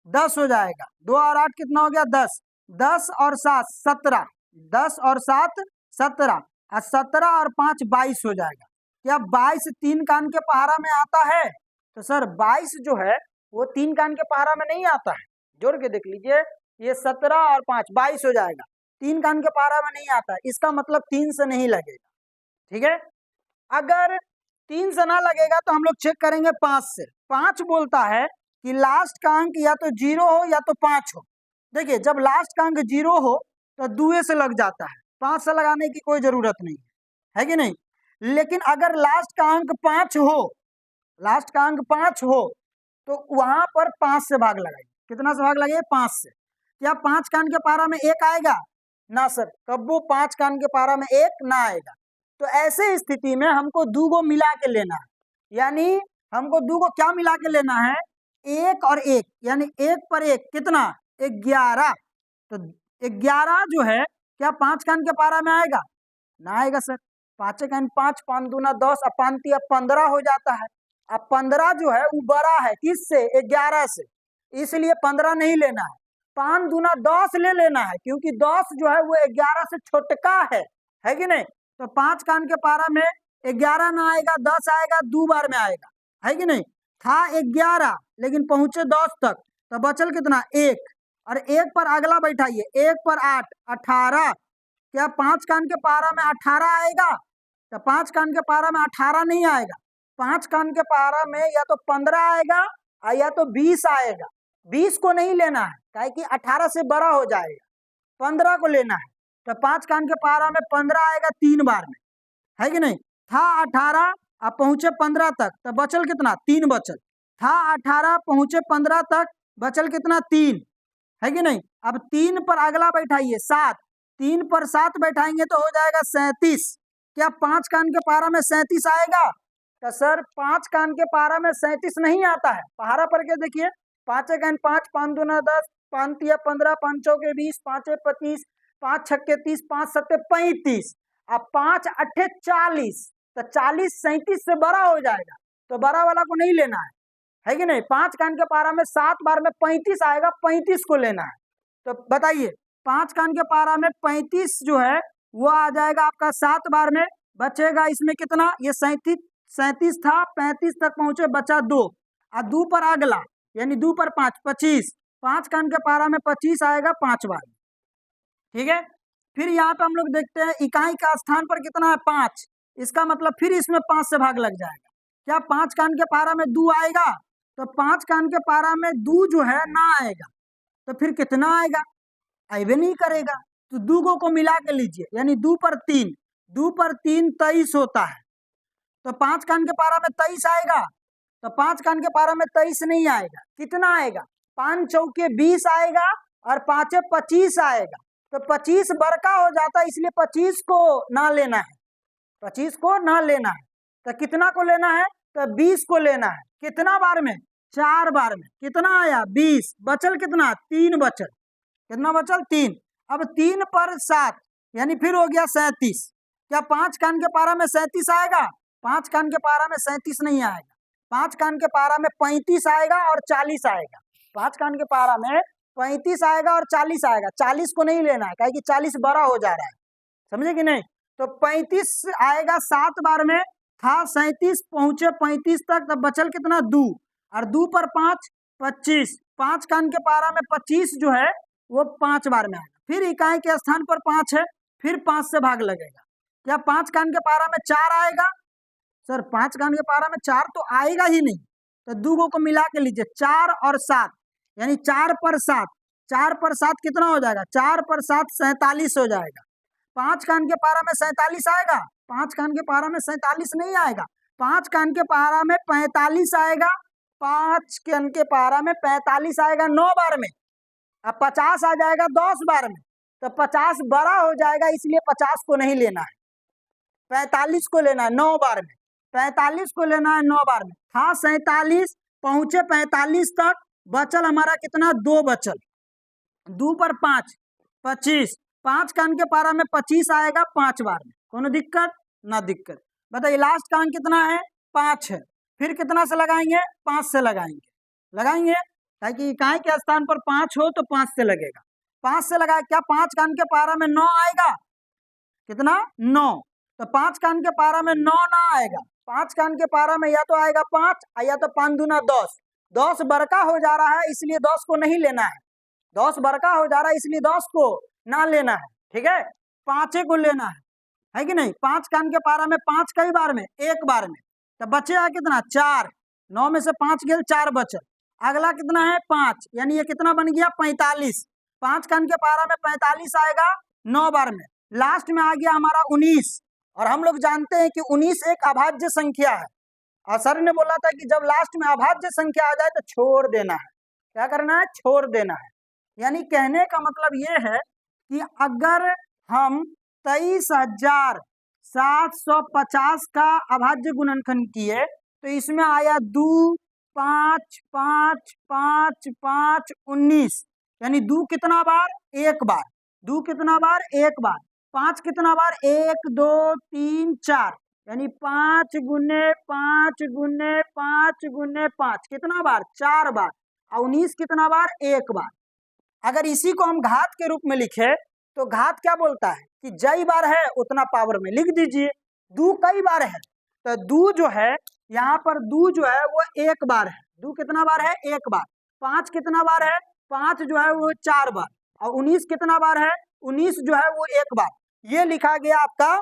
10 हो जाएगा। 2 और 8 कितना हो गया? 10। 10 और 7 17, 10 और 7 17, और 17 और 5 22 हो जाएगा। क्या 22 3 का अंक के पहाड़ा में आता है? तो सर 22 जो है वो 3 का अंक के पहाड़ा में नहीं आता है। जोड़ के देख लीजिए, ये 17 और 5 22 हो जाएगा, 3 का अंक के पहाड़ा में नहीं आता है। इसका मतलब 3 से नहीं लगेगा। ठीक है, अगर 3 से ना लगेगा तो हम लोग चेक करेंगे 5 से। 5 बोलता है कि लास्ट का अंक या तो 0 हो या तो 5 हो। देखिए, जब लास्ट का अंक 0 हो तो 2 से लग जाता है, 5 से लगाने की कोई जरूरत नहीं है कि नहीं। लेकिन अगर लास्ट का अंक 5 हो, लास्ट का अंक 5 हो तो वहां पर 5 से भाग लगाइए। कितना से भाग लगाइए? 5 से। क्या 5 का अंक के पारा में 1 आएगा? ना सर, तब वो 5 का अंक के पारा में 1 ना आएगा। तो ऐसे स्थिति में हमको 2 को मिला के लेना है, यानी हमको 2 को क्या मिला के लेना है? 1 और 1, यानी 1 पर 1 कितना? 11। तो 11 जो है क्या 5 का अंक के पारा में आएगा? ना आएगा सर। 5 का अंक 5, 5 दूना 10, अब 5 15 हो जाता है। अब 15 जो है वो बड़ा है किससे? 11 से, इसलिए 15 नहीं लेना है। 5 दूना 10 ले लेना है, क्योंकि 10 जो है वो 11 से छोटका है कि नहीं। तो 5 का अंक के पारा में 11 ना आएगा, 10 आएगा, 2 बार में आएगा, है कि नहीं। था 11 लेकिन पहुंचे 10 तक, तो बचल कितना? 1। और 1 पर अगला बैठाइए, 1 पर 8 18। क्या 5 का अंक के पारा में 18 आएगा? तो 5 का अंक के पारा में 18 नहीं आएगा। 5 का अंक के पारा में या तो 15 आएगा या तो 20 आएगा। 20 को नहीं लेना है, काहे कि 18 से बड़ा हो जाएगा। 15 को लेना है। तो 5 का अंक के पारा में 15 आएगा 3 बार में, है कि नहीं। था 18, अब पहुंचे 15 तक, तो बचल कितना? 3 बचल। था 18 पहुंचे 15 तक, बचल कितना? 3, है कि नहीं। अब 3 पर अगला बैठाइए 7। 3 पर 7 बैठाएंगे तो हो जाएगा 37। क्या 5 का अंक के पारा में 37 आएगा? तो सर 5 का अंक के पारा में 37 नहीं आता है। पहाड़ा पर के देखिए, 5 का अंक 5, 5 दूना 10, 5 तिया 15, 5 चौके 20, 5 25, 5 छक्के 30, 5 सत्ते 35। अब 5 अट्ठे 40, तो 40 37 से बड़ा हो जाएगा, तो बड़ा वाला को नहीं लेना है कि नहीं। 5 कान के पारा में 7 बार में 35 आएगा, 35 को लेना है। तो बताइए 5 कान के पारा में 35 जो है वो आ जाएगा आपका 7 बार में, बचेगा इसमें कितना, ये 37 था, 35 तक पहुंचे, बचा 2, और 2 पर अगला यानी 2 पर 5 25, 5 कान के पारा में 25 आएगा 5 बार में, ठीक है। फिर यहाँ पे हम लोग देखते हैं इकाई का स्थान पर कितना है 5, इसका मतलब फिर इसमें 5 से भाग लग जाएगा। क्या 5 कान के पारा में 2 आएगा, तो 5 कान के पारा में 2 जो है ना आएगा, तो फिर कितना आएगा, आइबे नहीं करेगा। तो 2 को मिला के लीजिए, यानी 2 पर 3, 2 पर 3 23 होता है, तो 5 कान के पारा में 23 आएगा, तो 5 कान के पारा में 23 नहीं आएगा, कितना आएगा, 5 चौके 20 आएगा, और 5 25 आएगा, तो 25 बड़का हो जाता है, इसलिए 25 को ना लेना है, 25 को ना लेना है। तो कितना को लेना है, तो 20 को लेना है, कितना बार में, 4 बार में, कितना आया 20, बचल कितना 3 बचल, कितना बचल 3। अब 3 पर 7 यानी फिर हो गया 37, क्या 5 कान के पारा में 37 आएगा, 5 कान के पारा में 37 नहीं आएगा, 5 कान के पारा में 35 आएगा और 40 आएगा, 5 कान के पारा में 35 आएगा और 40 आएगा, 40 को नहीं लेना है, काहे कि 40 बड़ा हो जा रहा है, समझे कि नहीं। तो 35 आएगा 7 बार में, था 37, पहुंचे 35 तक, तब बचल कितना 2, और 2 पर 5 25, 5 कान के पारा में 25 जो है वो 5 बार में आएगा। फिर इकाई के स्थान पर 5 है, फिर 5 से भाग लगेगा, क्या 5 कान के पारा में 4 आएगा, सर 5 कान के पारा में 4 तो आएगा ही नहीं, तो 2 को मिला के लीजिए, 4 और 7 यानी 4 पर 7, 4 पर 7 कितना हो जाएगा, 4 पर 7 47 हो जाएगा। 5 कान के पारा में 47 आएगा, 5 कान के पारा में 47 नहीं आएगा, 5 कान के पारा में 45 आएगा, 5 कान के पारा में 45 आएगा 9 बार में, अब 50 आ जाएगा 10 बार में, तो 50 बड़ा हो जाएगा, इसलिए 50 को नहीं लेना है, 45 को लेना है 9 बार में, 45 को लेना है 9 बार में, था 47, पहुंचे 45 तक, बचल हमारा कितना 2 बचल, 2 पर 5 25, 5 कान के पारा में 25 आएगा 5 बार में, कोनो दिक्कत ना दिक्कत। बताइए लास्ट कान कितना है 5 है, फिर कितना से लगाएंगे 5 से लगाएंगे ताकि इकाई के स्थान पर 5 हो तो 5 से लगेगा, 5 से लगाए, क्या 5 कान के पारा में 9 आएगा, कितना 9, तो 5 कान के पारा में 9 ना आएगा, 5 कान के पारा में या तो आएगा 5 या तो 5 दूना 10, 10 बड़का हो जा रहा है इसलिए 10 को नहीं लेना है, 10 बड़का हो जा रहा है इसलिए 10 को ना लेना है, ठीक है, 5 को लेना है कि नहीं। 5 कान के पारा में 5 कई बार में, 1 बार में, तो बचेगा कितना 4, 9 में से 5 गेल 4 बचल, अगला कितना है 5, यानी ये कितना बन गया 45, 5 कान के पारा में 45 आएगा 9 बार में, लास्ट में आ गया हमारा 19, और हम लोग जानते हैं कि 19 एक अभाज्य संख्या है, और सर ने बोला था कि जब लास्ट में अभाज्य संख्या आ जाए तो छोड़ देना है, क्या करना है छोड़ देना है, यानी कहने का मतलब ये है कि अगर हम 23,750 का अभाज्य गुणनखंड किए तो इसमें आया 2 5 5 5 5 19, यानी 2 कितना बार 1 बार, 2 कितना बार 1 बार, 5 कितना बार 1 2 3 4, यानी 5 गुने 5 गुने 5 गुने 5 कितना बार 4 बार, और 19 कितना बार 1 बार। अगर इसी को हम घात के रूप में लिखे तो घात क्या बोलता है कि जई बार है उतना पावर में लिख दीजिए, 2 कई बार है, तो 2 जो है यहाँ पर 2 जो है वो 1 बार है, 2 कितना बार है 1 बार, 5 कितना बार है 5 जो है वो 4 बार, और 19 कितना बार है 19 जो है वो 1 बार। ये लिखा गया आपका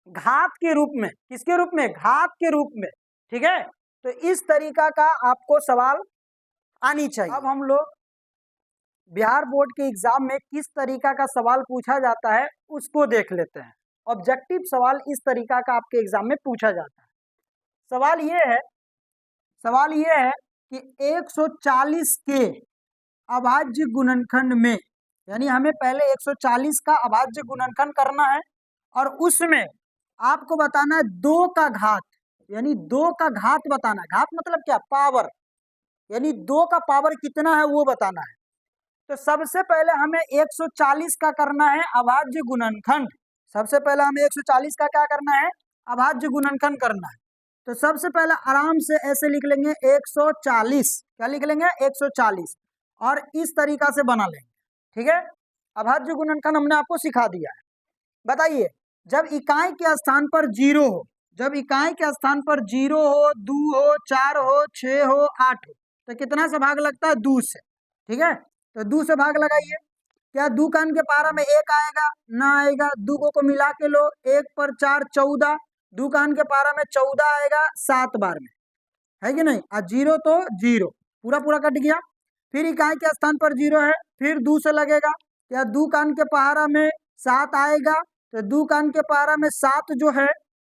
घात के रूप में, किसके रूप में घात के रूप में, ठीक है। तो इस तरीका का आपको सवाल आनी चाहिए। अब हम लोग बिहार बोर्ड के एग्जाम में किस तरीका का सवाल पूछा जाता है उसको देख लेते हैं। ऑब्जेक्टिव सवाल इस तरीका का आपके एग्जाम में पूछा जाता है। सवाल ये है कि 140 के अभाज्य गुणनखंड में, यानी हमें पहले 140 का अभाज्य गुणनखंड करना है और उसमें आपको बताना है 2 का घात, यानी 2 का घात बताना है। घात मतलब क्या पावर, यानी 2 का पावर कितना है वो बताना है। तो सबसे पहले हमें 140 का करना है अभाज्य गुणनखंड, सबसे पहले हमें 140 का क्या करना है, अभाज्य गुणनखंड करना है। तो सबसे पहले आराम से ऐसे लिख लेंगे 140, क्या लिख लेंगे 140, और इस तरीका से बना लेंगे, ठीक है। अभाज्य गुणनखंड हमने आपको सिखा दिया है। बताइए, जब इकाई के स्थान पर 0 हो, जब इकाई के स्थान पर 0 हो, 2 हो, 4 हो, 6 हो, 8 हो, तो कितना से भाग लगता है, 2 से, ठीक है। तो 2 से भाग लगाइए, क्या 2 कान के पारा में 1 आएगा, ना आएगा, 2 को मिला के लो, 1 पर 4 14, 2 कान के पारा में 14 आएगा 7 बार में, है कि नहीं। 0 तो 0 पूरा पूरा कट गया। फिर इकाई के स्थान पर 0 है, फिर 2 से लगेगा, क्या 2 कान के पहाड़ा में 7 आएगा, तो 2 कान के पहाड़ा में 7 जो है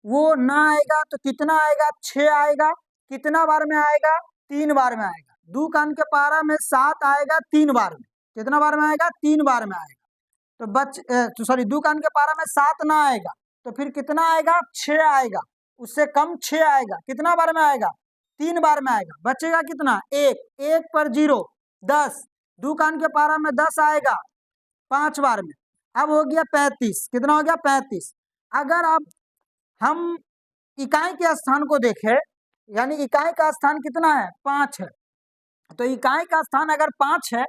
वो ना आएगा, तो कितना आएगा, 6 आएगा। कितना बार में आएगा, 3 बार में आएगा। 2 कान के पहाड़ा में 7 आएगा 3 बार में, कितना बार में आएगा, 3 बार में आएगा। तो सॉरी 2 कान के पहाड़ा में 7 ना आएगा, तो फिर कितना आएगा, 6 आएगा। उससे कम 6 आएगा, कितना बार में आएगा, 3 बार में आएगा। बचेगा कितना, 1 पर 0 10, 2 कान के पहाड़ा में 10 आएगा 5 बार में। अब हो गया 35, कितना हो गया, 35। अगर अब हम इकाई के स्थान को देखें, यानी इकाई का स्थान कितना है, 5 है, तो इकाई का स्थान अगर 5 है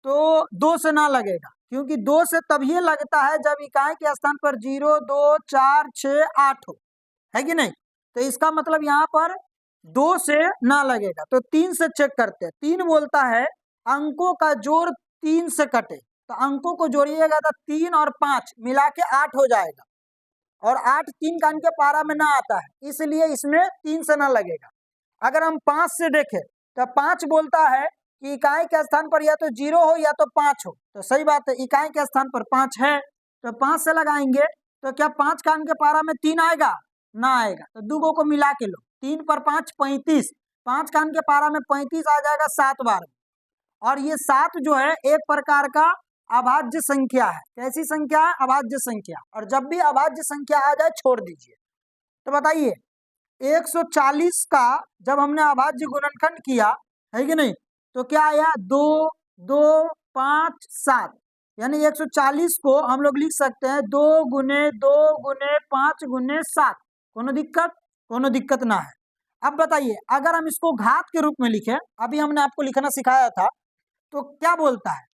तो 2 से ना लगेगा, क्योंकि 2 से तब ये लगता है जब इकाई के स्थान पर 0 2 4 6 8 हो, है कि नहीं। तो इसका मतलब यहाँ पर 2 से ना लगेगा, तो 3 से चेक करते हैं। 3 बोलता है अंकों का जोड़ 3 से कटे, तो अंकों को जोड़िएगा तो 3 और 5 मिला के 8 हो जाएगा, और 8 3 कान के पारा में ना आता है, इसलिए इसमें 3 से ना लगेगा। अगर हम 5 से देखें तो 5 बोलता है कि इकाई के स्थान पर या तो 0 हो या तो 5 हो, तो सही बात है, इकाई के स्थान पर 5 है, तो 5 से लगाएंगे, तो क्या 5 कान के पारा में 3 आएगा, ना आएगा, तो 2 को मिला के लो, 3 पर 5 35, 5 कान के पारा में 35 आ जाएगा 7 बार। और ये 7 जो है एक प्रकार का अभाज्य संख्या है। कैसी संख्या है, अभाज्य संख्या। और जब भी अभाज्य संख्या आ जाए छोड़ दीजिए। तो बताइए 140 का जब हमने अभाज्य गुणनखंड किया, है कि नहीं, तो क्या आया, 2 2 5 7, यानी 140 को हम लोग लिख सकते हैं 2 गुने 2 गुने 5 गुने 7। कोनो दिक्कत ना है। अब बताइए, अगर हम इसको घात के रूप में लिखें, अभी हमने आपको लिखना सिखाया था, तो क्या बोलता है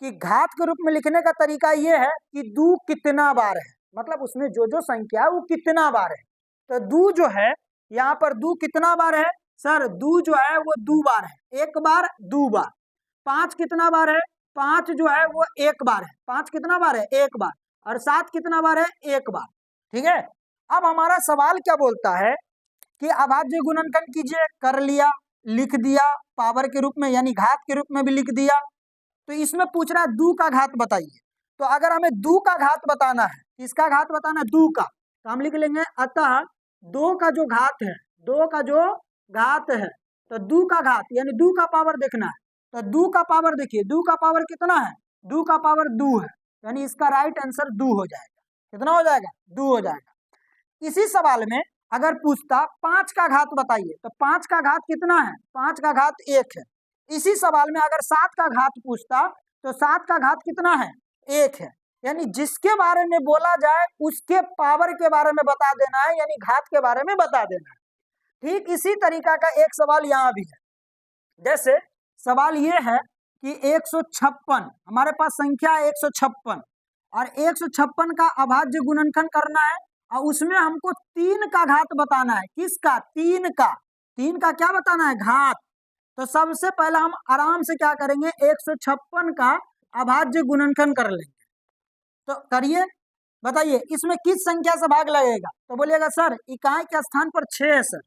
कि घात के रूप में लिखने का तरीका ये है कि 2 कितना बार है, मतलब उसमें जो जो संख्या है वो कितना बार है। तो 2 जो है यहाँ पर 2 कितना बार है, सर 2 जो है वो 2 बार है, 1 बार 2 बार। 5 कितना बार है, 5 जो है वो 1 बार है, 5 कितना बार है, 1 बार। और 7 कितना बार है, 1 बार, ठीक है। अब हमारा सवाल क्या बोलता है कि अभाज्य गुणनखंड कीजिए, कर लिया, लिख दिया पावर के रूप में, यानी घात के रूप में भी लिख दिया। तो इसमें पूछ रहा है 2 का घात बताइए। तो अगर हमें 2 का घात बताना है, किसका घात बताना है, 2 का, तो हम लिख लेंगे अतः 2 का जो घात है, 2 का जो घात है, तो 2 का घात यानी 2 का पावर देखना है, तो 2 का पावर देखिए, 2 का पावर कितना है, 2 का पावर 2 है, यानी इसका राइट आंसर 2 हो जाएगा। कितना हो जाएगा, 2 हो जाएगा। इसी सवाल में अगर पूछता 5 का घात बताइए, तो 5 का घात कितना है, 5 का घात 1 है। इसी सवाल में अगर 7 का घात पूछता, तो 7 का घात कितना है, 1 है। यानी जिसके बारे में बोला जाए उसके पावर के बारे में बता देना है, यानी घात के बारे में बता देना है। ठीक इसी तरीका का एक सवाल यहाँ भी है। जैसे सवाल ये है कि 156, हमारे पास संख्या 156, और 156 का अभाज्य गुणनखंड करना है, और उसमें हमको 3 का घात बताना है। किसका, 3 का। 3 का क्या बताना है, घात। तो सबसे पहला हम आराम से क्या करेंगे, 156 का अभाज्य गुणनखंड कर लेंगे। तो करिए, बताइए इसमें किस संख्या से भाग लगेगा, तो बोलिएगा सर इकाई के स्थान पर 6 है। सर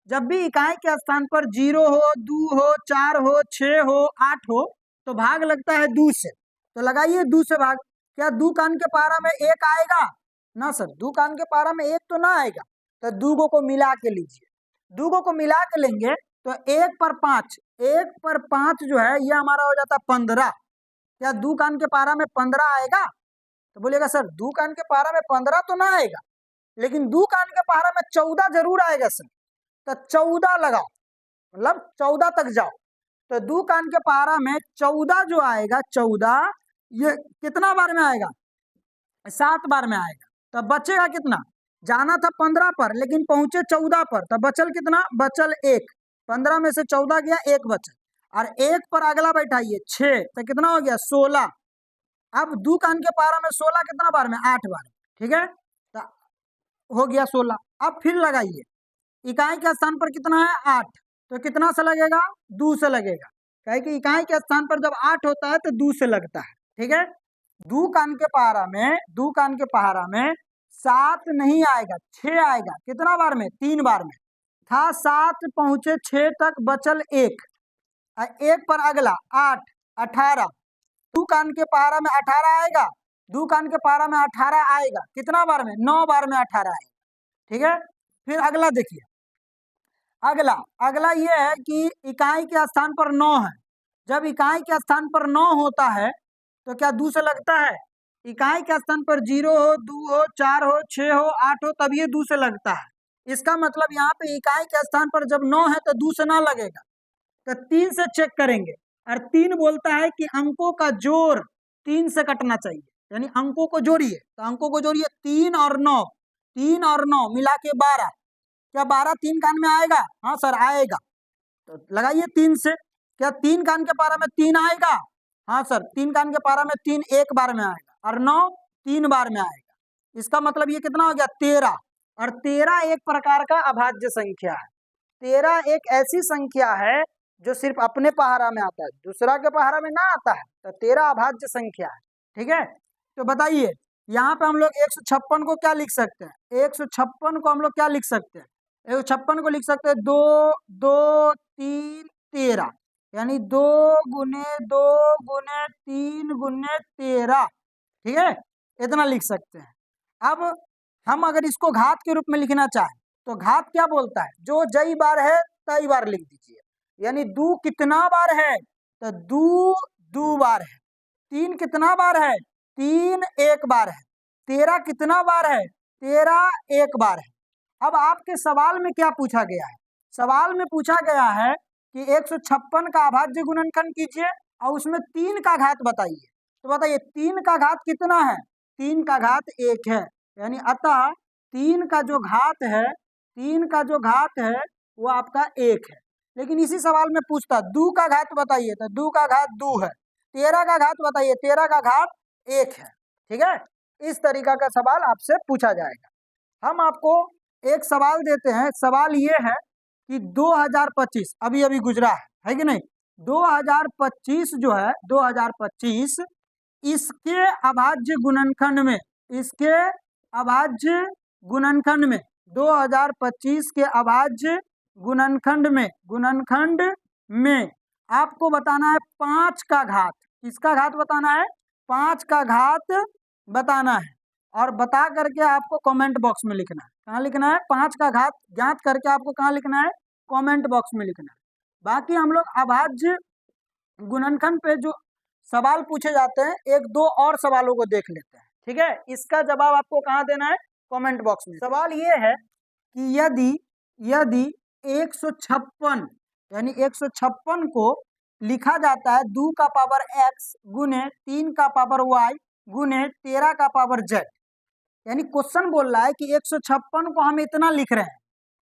जब भी इकाई के स्थान पर 0 हो, 2 हो, 4 हो, 6 हो, 8 हो, तो भाग लगता है 2 से। तो लगाइए 2 से भाग। क्या 2 कान के पारा में 1 आएगा, ना सर 2 कान के पारा में 1 तो ना आएगा, तो 2 को मिला के लीजिए। 2 को मिला के लेंगे तो 1 पर 5 जो है ये हमारा हो जाता है 15। क्या 2 कान के पारा में 15 आएगा, तो बोलिएगा सर 2 कान के पारा में 15 तो ना आएगा, लेकिन 2 कान के पारा में 14 जरूर आएगा सर। तो 14 लगाओ, मतलब 14 तक जाओ। तो 2 कान के पारा में 14 जो आएगा, 14 ये कितना बार में आएगा, 7 बार में आएगा। तो बचेगा कितना, जाना था 15 पर लेकिन पहुंचे 14 पर, तो बचल कितना, बचल 1, 15 में से 14 गया, 1 बचल, और 1 पर अगला बैठाइए 6, तो कितना हो गया 16। अब दो कान के पारा में 16 कितना बार में, 8 बार में, ठीक है, तो हो गया 16। अब फिर लगाइए, इकाई के स्थान पर कितना है 8, तो कितना से लगेगा, 2 से लगेगा, कहे कि इकाई के स्थान पर जब 8 होता है तो 2 से लगता है, ठीक है। दो कान के पहाड़ा में, दो कान के पहाड़ा में 7 नहीं आएगा, 6 आएगा, कितना बार में, 3 बार में, था 7 पहुंचे 6 तक, बचल 1, 1 पर अगला 8, 18, दो कान के पहाड़ा में 18 आएगा, दो कान के पहाड़ा में 18 आएगा, कितना बार में, 9 बार में 18 आएगा, ठीक है। फिर अगला देखिए, अगला अगला ये है कि इकाई के स्थान पर 9 है, जब इकाई के स्थान पर 9 होता है तो क्या 2 से लगता है, इकाई के स्थान पर 0 हो, 2 हो, 4 हो, 6 हो, 8 हो, तब ये 2 से लगता है। इसका मतलब यहाँ पे इकाई के स्थान पर जब 9 है तो 2 से ना लगेगा, तो 3 से चेक करेंगे, और 3 बोलता है कि अंकों का जोड़ 3 से कटना चाहिए, यानी अंकों को जोड़िए, तो अंकों को जोड़िए 3 और 9, 3 और 9 मिला के 12, क्या 12 3 कान में आएगा, हाँ सर आएगा, तो लगाइए 3 से, क्या 3 कान के पारा में 3 आएगा, हाँ सर 3 कान के पारा में 3 एक बार में आएगा, और 9 3 बार में आएगा, इसका मतलब ये कितना हो गया 13, और 13 एक प्रकार का अभाज्य संख्या है, 13 एक ऐसी संख्या है जो सिर्फ अपने पहाड़ा में आता है, दूसरा के पहाड़ा में ना आता है, तो 13 अभाज्य संख्या है, ठीक है। तो बताइए यहाँ पे हम लोग 156 को क्या लिख सकते हैं, 156 को हम लोग क्या लिख सकते हैं, 156 को लिख सकते हैं 2 2 3 13, यानी 2 गुने 2 गुने 3 गुने 13, ठीक है, इतना लिख सकते हैं। अब हम अगर इसको घात के रूप में लिखना चाहें तो घात क्या बोलता है, जो जई बार है तई बार लिख दीजिए, यानी 2 कितना बार है, तो 2 2 बार है, 3 कितना बार है, 3 एक बार है, 13 कितना बार है, 13 एक बार है। अब आपके सवाल में क्या पूछा गया है, सवाल में पूछा गया है कि 156 का अभाज्य गुणनखंड कीजिए और उसमें 3 का घात बताइए, तो बताइए 3 का घात कितना है, 3 का घात 1 है, यानी अतः 3 का जो घात है, 3 का जो घात है वो आपका 1 है। लेकिन इसी सवाल में पूछता 2 का घात बताइए, तो 2 का घात 2 है, 13 का घात बताइए, 13 का घात 1 है, ठीक है। इस तरीका का सवाल आपसे पूछा जाएगा। हम आपको एक सवाल देते हैं, सवाल ये है कि 2025 अभी अभी गुजरा है कि नहीं, 2025 जो है 2025, इसके अभाज्य गुणनखंड में, इसके अभाज्य गुणनखंड में, 2025 के अभाज्य गुणनखंड में आपको बताना है 5 का घात, किसका घात बताना है, 5 का घात बताना है, और बता करके आपको कमेंट बॉक्स में लिखना है, कहाँ लिखना है, 5 का घात ज्ञात करके आपको कहाँ लिखना है, कमेंट बॉक्स में लिखना है। बाकी हम लोग अभाज्य गुणनखंड पे जो सवाल पूछे जाते हैं, एक दो और सवालों को देख लेते हैं, ठीक है। इसका जवाब आपको कहाँ देना है, कमेंट बॉक्स में। सवाल ये है कि यदि 156 यानी 156 को लिखा जाता है 2 का पावर x गुने 3 का पावर y गुने 13 का पावर z, यानी क्वेश्चन बोल रहा है कि 156 को हम इतना लिख रहे हैं,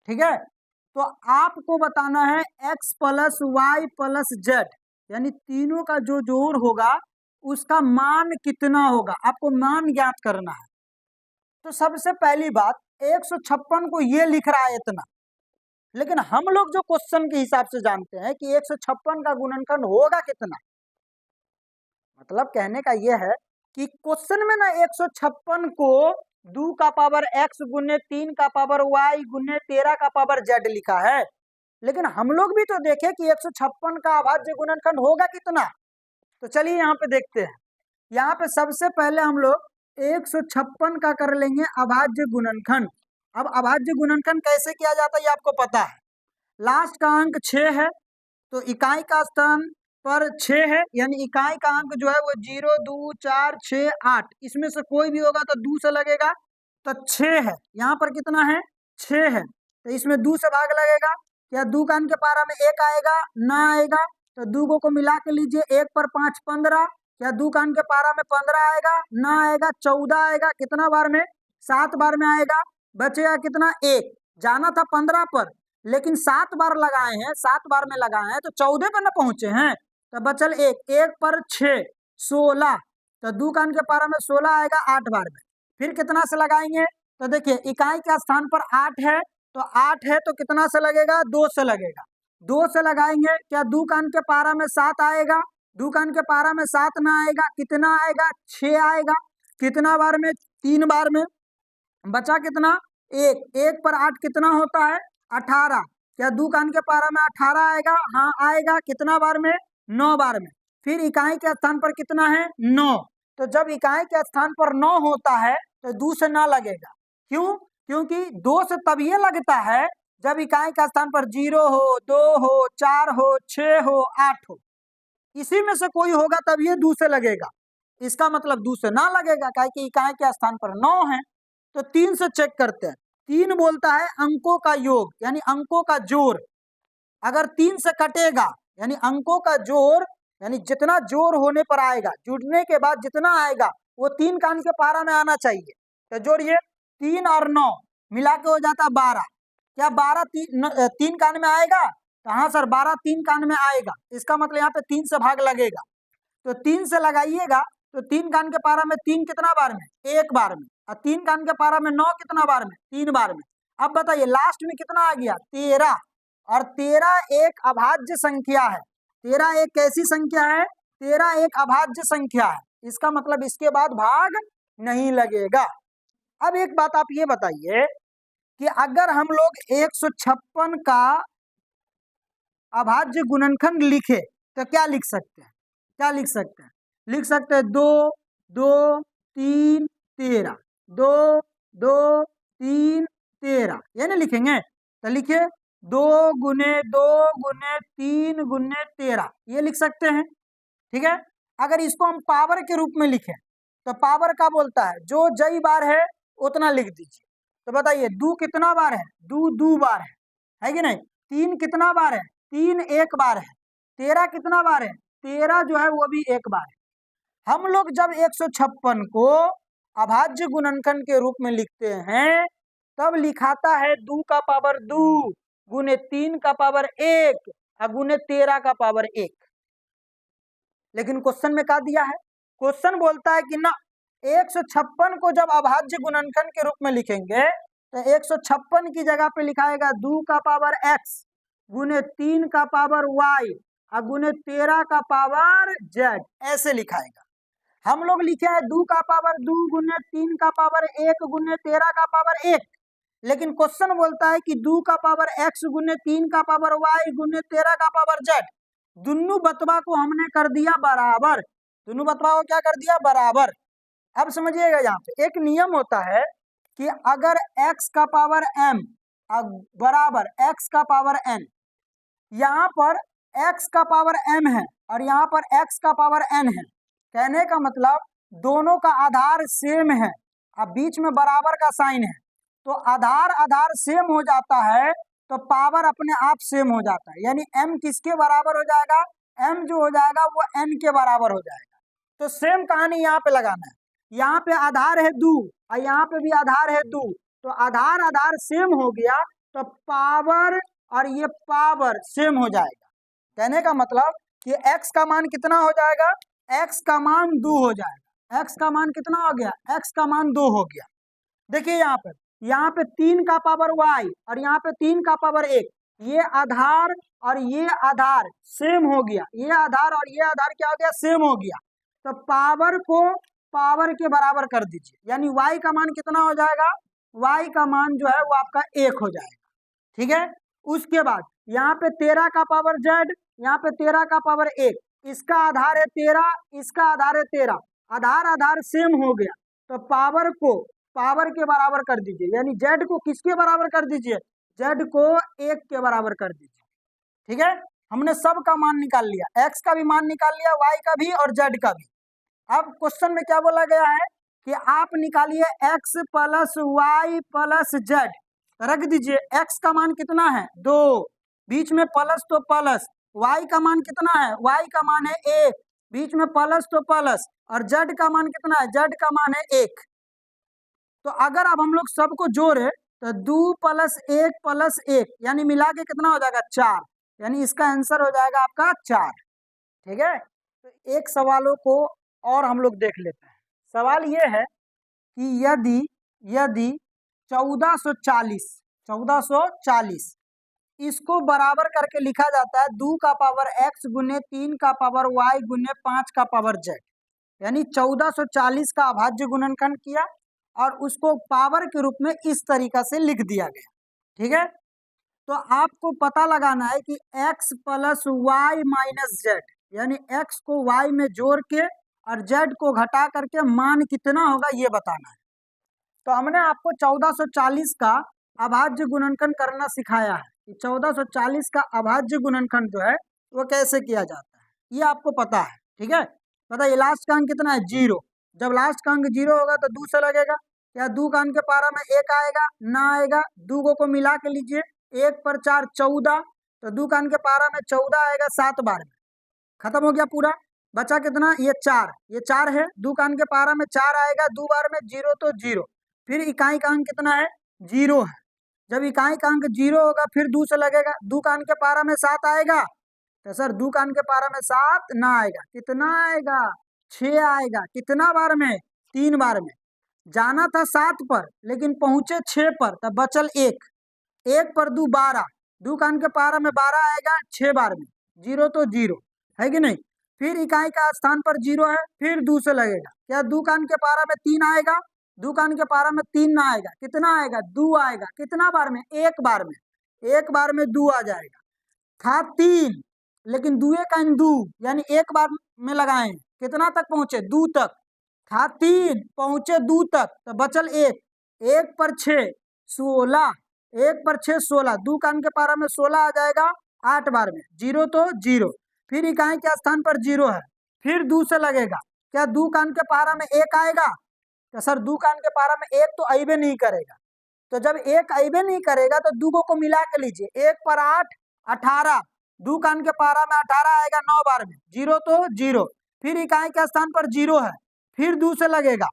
ठीक है, तो आपको बताना है x plus Y plus Z, यानी तीनों का जो जोड़ होगा उसका मान कितना होगा, आपको मान ज्ञात करना है। तो सबसे पहली बात 156 को ये लिख रहा है इतना, लेकिन हम लोग जो क्वेश्चन के हिसाब से जानते हैं कि 156 का गुणनखंड होगा कितना, मतलब कहने का ये है कि क्वेश्चन में ना 156 को 2 का पावर x गुने 3 का पावर y गुने 13 का पावर z लिखा है, लेकिन हम लोग भी तो देखें कि 156 का अभाज्य गुणनखंड होगा कितना। तो चलिए यहाँ पे देखते हैं, यहाँ पे सबसे पहले हम लोग 156 का कर लेंगे अभाज्य गुणनखंड। अब अभाज्य गुणनखंड कैसे किया जाता है ये आपको पता है, लास्ट का अंक 6 है तो इकाई का स्थान पर 6 है, यानी इकाई का अंक जो है वो 0 2 4 6 8, इसमें से कोई भी होगा तो 2 से लगेगा, तो 6 है, यहाँ पर कितना है 6 है, तो इसमें 2 से भाग लगेगा, क्या 2 का अंक के पारा में 1 आएगा, ना आएगा, तो 2 को मिला के लीजिए, 1 पर 5 15, क्या 2 का अंक के पारा में 15 आएगा, ना आएगा, 14 आएगा, कितना बार में 7 बार में आएगा, बचेगा कितना 1। जाना था 15 पर, लेकिन 7 बार लगाए हैं, 7 बार में लगाए हैं तो 14 पर ना पहुंचे हैं, तो बचल 1, 1 पर 6, 16, तो 2 का के पारा में 16 आएगा 8 बार में। फिर कितना से लगाएंगे, तो देखिए इकाई के स्थान पर 8 है, तो 8 है तो कितना से लगेगा, 2 से लगेगा। 2 से लगाएंगे, क्या 2 का के पारा में 7 आएगा, 2 का के पारा में 7 ना आएगा, कितना आएगा 6 आएगा। कितना बार में, 3 बार में, बचा कितना 1, 1 पर 8 कितना होता है 18। क्या 2 का के पारा में 18 आएगा, हाँ आएगा। कितना बार में, 9 बार में। फिर इकाई के स्थान पर कितना है 9, तो जब इकाई के स्थान पर 9 होता है तो 2 से ना लगेगा। क्यों, क्योंकि 2 से तब ये लगता है जब इकाई का स्थान पर 0 हो, 2 हो, 4 हो, 6 हो, 8 हो, इसी में से कोई होगा तब ये 2 से लगेगा। इसका मतलब 2 से ना लगेगा, काहे कि इकाई के स्थान पर 9 है। तो 3 से चेक करते हैं। 3 बोलता है अंकों का योग, यानी अंकों का जोड़। अगर 3 से कटेगा, यानी अंकों का जोड़, यानी जितना जोड़ होने पर आएगा, जुड़ने के बाद जितना आएगा वो 3 का के पारा में आना चाहिए। तो जोड़िए, 3 और 9 मिला के हो जाता 12। क्या 12 3 कान में आएगा, तो हाँ सर 12 3 कान में आएगा। इसका मतलब यहाँ पे 3 से भाग लगेगा, तो 3 से लगाइएगा तो 3 कान के पारा में 3 कितना बार में, 1 बार में, और 3 कान के पारा में 9 कितना बार में, 3 बार में। अब बताइए लास्ट में कितना आ गया 13, और 13 एक अभाज्य संख्या है। 13 एक कैसी संख्या है, 13 एक अभाज्य संख्या है। इसका मतलब इसके बाद भाग नहीं लगेगा। अब एक बात आप ये बताइए कि अगर हम लोग 156 का अभाज्य गुणनखंड लिखे तो क्या लिख सकते हैं, क्या लिख सकते हैं, लिख सकते हैं 2 2 3 13, 2 2 3 13, ये नहीं लिखेंगे, तो लिखिए 2 गुने 2 गुने 3 गुने 13, ये लिख सकते हैं। ठीक है, अगर इसको हम पावर के रूप में लिखें तो पावर का बोलता है जो जई बार है उतना लिख दीजिए। तो बताइए 2 कितना बार है, 2 बार है कि नहीं। 3 कितना बार है, 3 एक बार है। 13 कितना बार है, 13 जो है वो भी एक बार है। हम लोग जब 156 को अभाज्य गुणनखंड के रूप में लिखते हैं तब लिखाता है 2 का पावर 2 गुने 3 का पावर 1 और गुने 13 का पावर 1। लेकिन क्वेश्चन में क्या दिया है, क्वेश्चन बोलता है कि ना 156 को जब अभाज्य गुणनखंड के रूप में लिखेंगे तो 156 की जगह पे लिखाएगा 2 का पावर x गुने 3 का पावर y और गुने 13 का पावर z, ऐसे लिखाएगा। हम लोग लिखे हैं 2 का पावर 2 गुने 3 का पावर 1 गुने 13 का पावर 1, लेकिन क्वेश्चन बोलता है कि 2 का पावर x गुने 3 का पावर y गुने 13 का पावर z, दोनों बतवा को हमने कर दिया बराबर। दोनों बतवा को क्या कर दिया, बराबर। अब समझिएगा यहाँ पे एक नियम होता है कि अगर x का पावर m बराबर x का पावर n, यहाँ पर x का पावर m है और यहाँ पर x का पावर n है, कहने का मतलब दोनों का आधार सेम है, अब बीच में बराबर का साइन है, तो आधार आधार सेम हो जाता है तो पावर अपने आप सेम हो जाता है। यानी m किसके बराबर हो जाएगा, m जो हो जाएगा वो n के बराबर हो जाएगा। तो सेम कहानी यहाँ पे लगाना है, यहाँ पे आधार है 2 और यहाँ पे भी आधार है 2, तो आधार आधार सेम हो गया तो पावर और ये पावर सेम हो जाएगा। कहने का मतलब कि x का मान कितना हो जाएगा, x का मान 2 हो जाएगा। x का मान कितना हो गया, x का मान 2 हो गया। देखिए यहाँ पे 3 का पावर y और यहाँ पे 3 का पावर 1, ये आधार और ये आधार सेम हो गया, ये आधार और ये आधार क्या हो गया, सेम हो गया। तो पावर को पावर के बराबर कर दीजिए, यानी y का मान कितना हो जाएगा, y का मान जो है वो आपका 1 हो जाएगा। ठीक है, उसके बाद यहाँ पे 13 का पावर z, यहाँ पे 13 का पावर 1, इसका आधार है 13, इसका आधार है 13, आधार आधार सेम हो गया तो पावर को पावर के बराबर कर दीजिए, यानी z को किसके बराबर कर दीजिए, z को 1 के बराबर कर दीजिए। ठीक है, हमने सब का मान निकाल लिया, x का भी मान निकाल लिया, y का भी और z का भी। अब क्वेश्चन में क्या बोला गया है कि आप निकालिए x plus y plus z, रख दीजिए। x का मान कितना है 2, बीच में प्लस तो प्लस, y का मान कितना है, y का मान है 1, बीच में प्लस तो प्लस, और z का मान कितना है, z का मान है 1। तो अगर अब हम लोग सबको जोड़े तो 2 + 1 + 1 यानी मिला के कितना हो जाएगा 4, यानी इसका आंसर हो जाएगा आपका 4। ठीक है, तो एक सवालों को और हम लोग देख लेते हैं। सवाल ये है कि यदि यदि 1440 इसको बराबर करके लिखा जाता है 2 का पावर x गुने 3 का पावर y गुने 5 का पावर z, यानी 1440 का अभाज्य गुणनखंड किया और उसको पावर के रूप में इस तरीका से लिख दिया गया। ठीक है, तो आपको पता लगाना है कि x + y - z, यानी x को y में जोड़ के और z को घटा करके मान कितना होगा ये बताना है। तो हमने आपको 1440 का अभाज्य गुणनखंड करना सिखाया है कि 1440 का अभाज्य गुणनखंड जो है वो कैसे किया जाता है, ये आपको पता है। ठीक है, बताइए लास्ट का अंक कितना है 0। जब लास्ट का अंक 0 होगा तो 2 से लगेगा, क्या 2 का अंक के पारा में 1 आएगा ना आएगा, 2 को मिला के लीजिए, 1 पर 4 14, तो 2 का अंक के पारा में 14 आएगा 7 बार में, खत्म हो गया पूरा। बचा कितना, ये 4, ये 4 है, 2 का अंक के पारा में 4 आएगा 2 बार में, 0 तो 0, फिर इकाई का अंक कितना है 0 है। जब इकाई का अंक 0 होगा फिर 2 से लगेगा, 2 का अंक के पारा में 7 आएगा, तो सर 2 का अंक के पारा में 7 ना आएगा, कितना आएगा 6 आएगा, कितना बार में 3 बार में। जाना था 7 पर लेकिन पहुंचे 6 पर, तब बचल 1, 1 पर 2 12, 2 का अंक के पारा में 12 आएगा 6 बार में, 0 तो 0 है कि नहीं। फिर इकाई का स्थान पर 0 है, फिर 2 से लगेगा, क्या 2 का अंक के पारा में 3 आएगा, 2 का अंक के पारा में 3 ना आएगा, कितना आएगा 2 आएगा, कितना बार में 1 बार में, 1 बार में 2 आ जाएगा। था 3 लेकिन 2 का 2 यानी 1 बार में लगाए, कितना तक पहुंचे 2 तक, था 3 पहुंचे 2 तक, तो बचल 1, 1 पर 6 16, 1 पर 6 16, 2 का अंक के पारा में 16 आ जाएगा 8 बार में, 0 तो 0, फिर इकाई के स्थान पर 0 है, फिर 2 से लगेगा, क्या 2 का अंक के पारा में 1 आएगा, तो सर 2 का अंक के पारा में 1 तो आइबे नहीं करेगा, तो जब 1 आइबे नहीं करेगा तो 2 को मिला के लीजिए, 1 पर 8 18, 2 का अंक के पारा में 18 आएगा 9 बार में, 0 तो 0, फिर इकाई के स्थान पर 0 है, फिर 2 से लगेगा,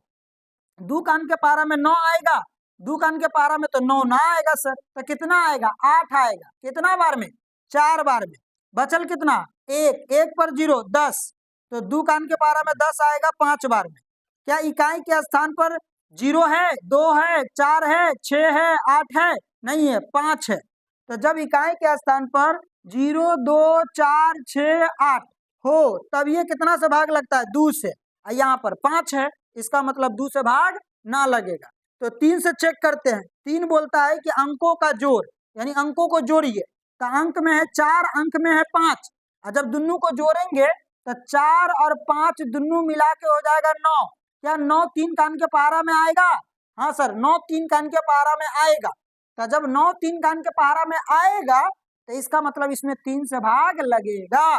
2 का अंक के पारा में 9 आएगा, 2 का अंक के पारा में तो 9 ना आएगा सर, तो कितना आएगा 8 आएगा, कितना बार में 4 बार में, बचल कितना 1, 1 पर 0 10, तो 2 का अंक के पारा में 10 आएगा 5 बार में। क्या इकाई के स्थान पर 0 है 2 है 4 है 6 है 8 है, नहीं है 5 है, तो जब इकाई के स्थान पर 0 2 4 6 8 हो तब ये कितना से भाग लगता है 2 से, यहाँ पर 5 है, इसका मतलब 2 से भाग ना लगेगा। तो 3 से चेक करते हैं, 3 बोलता है कि अंकों का जोड़, यानी अंकों को जोड़िए, तो अंक में है 4, अंक में है 5, और जब दोनों को जोड़ेंगे तो 4 और 5 दोनों मिला के हो जाएगा 9, क्या 9 3 का अंक के पारा में आएगा, हाँ सर 9 3 का अंक के पारा में आएगा, तो जब 9 3 का अंक के पारा में आएगा तो इसका मतलब इसमें 3 से भाग लगेगा।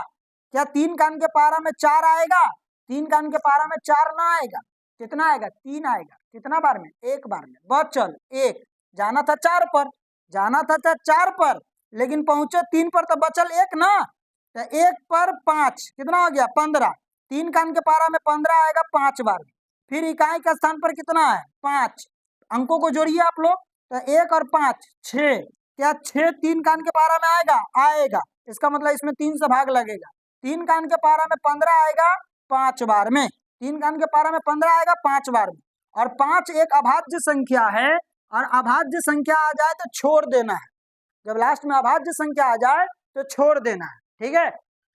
क्या 3 का अंक के पारा में 4 आएगा, 3 का अंक के पारा में 4 ना आएगा, कितना आएगा 3 आएगा, कितना बार में 1 बार में, बचल 1, जाना था 4 पर, जाना था 4 पर लेकिन पहुंचे 3 पर, तो बचल 1 ना, तो 1 पर 5 कितना हो गया 15, 3 का अंक के पारा में 15 आएगा 5 बार में, फिर इकाई का स्थान पर कितना है 5, अंकों को जोड़िए आप लोग, तो 1 और 5 6, क्या 6 3 का अंक के पारा में आएगा, आएगा, इसका मतलब इसमें 3 से भाग लगेगा, 3 का अंक के पारा में 15 आएगा 5 बार में, 3 का अंक के पारा में 15 आएगा 5 बार में, और 5 एक अभाज्य संख्या है, और अभाज्य संख्या आ जाए तो छोड़ देना है, जब लास्ट में अभाज्य संख्या आ जाए तो छोड़ देना है। ठीक है,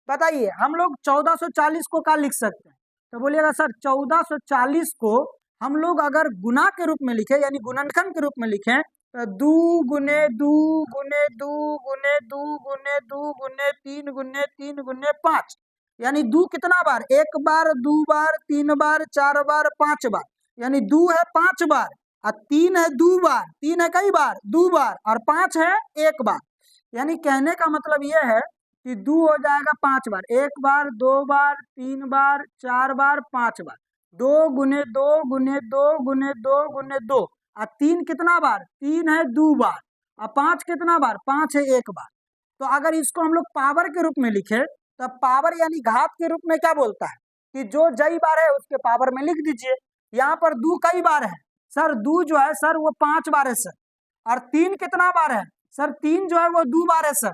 बताइए हम लोग 1440 को क्या लिख सकते हैं, तो बोलिएगा सर 1440 को हम लोग अगर गुना के रूप में लिखे, यानी गुणनखंड के रूप में लिखें, तो 2 गुने 2 गुने 2 गुने 2 गुने 2 गुने 3 गुने 3 गुने 5, यानी 2 कितना बार, 1 बार 2 बार 3 बार 4 बार 5 बार, यानी 2 है 5 बार, और 3 है 2 बार, 3 है कई बार 2 बार, और 5 है 1 बार, यानी कहने का मतलब यह है कि 2 हो जाएगा 5 बार, 1 बार 2 बार 3 बार 4 बार 5 बार, 2 गुने 2 गुने 2 गुने 2 गुने 2, और 3 कितना बार, 3 है 2 बार, और 5 कितना बार, 5 है 1 बार। तो अगर इसको हम लोग पावर के रूप में लिखे तो पावर यानी घात के रूप में क्या बोलता है कि जो जई बार है उसके पावर में लिख दीजिए, यहाँ पर 2 कई बार है सर दो जो है सर वो 5 बार है सर, और 3 कितना बार है सर, 3 जो है वो 2 बार है सर,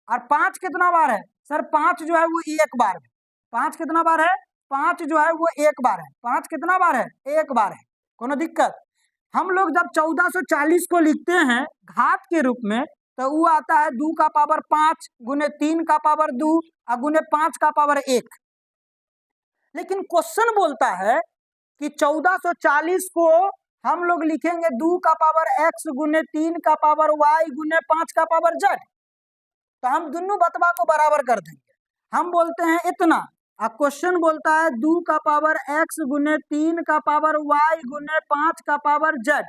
और 5 कितना बार है सर, 5 जो है वो 1 बार है। 5 कितना बार है, 5 जो है वो 1 बार है। 5 कितना बार है, 1 बार है। कोनो दिक्कत? हम लोग जब 1440 को लिखते हैं घात के रूप में तो वो आता है 2 का पावर 5 गुने 3 का पावर 2 और गुने 5 का पावर 1। लेकिन क्वेश्चन बोलता है कि 1440 को हम लोग लिखेंगे 2 का पावर x गुने 3 का पावर y गुने 5 का पावर z, तो हम दोनों बतवा को बराबर कर देंगे। हम बोलते हैं इतना, और क्वेश्चन बोलता है 2 का पावर x गुने 3 का पावर y गुने 5 का पावर z।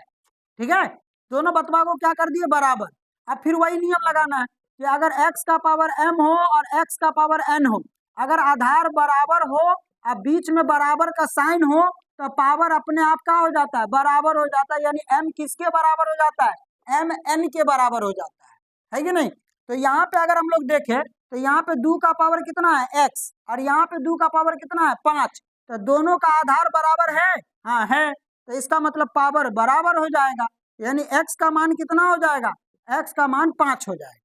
ठीक है, दोनों बतवा को क्या कर दिए, बराबर। अब फिर वही नियम लगाना है कि अगर x का पावर m हो और x का पावर n हो, अगर आधार बराबर हो और बीच में बराबर का साइन हो तो पावर अपने आप का हो जाता है, बराबर हो जाता है। यानी m किसके बराबर हो जाता है, m n के बराबर हो जाता है कि नहीं? तो यहाँ पे अगर हम लोग देखें तो यहाँ पे 2 का पावर कितना है x और यहाँ पे 2 का पावर कितना है 5, तो दोनों का आधार बराबर है, हाँ है, तो इसका मतलब पावर बराबर हो जाएगा। यानी x का मान कितना हो जाएगा, x का मान 5 हो जाएगा।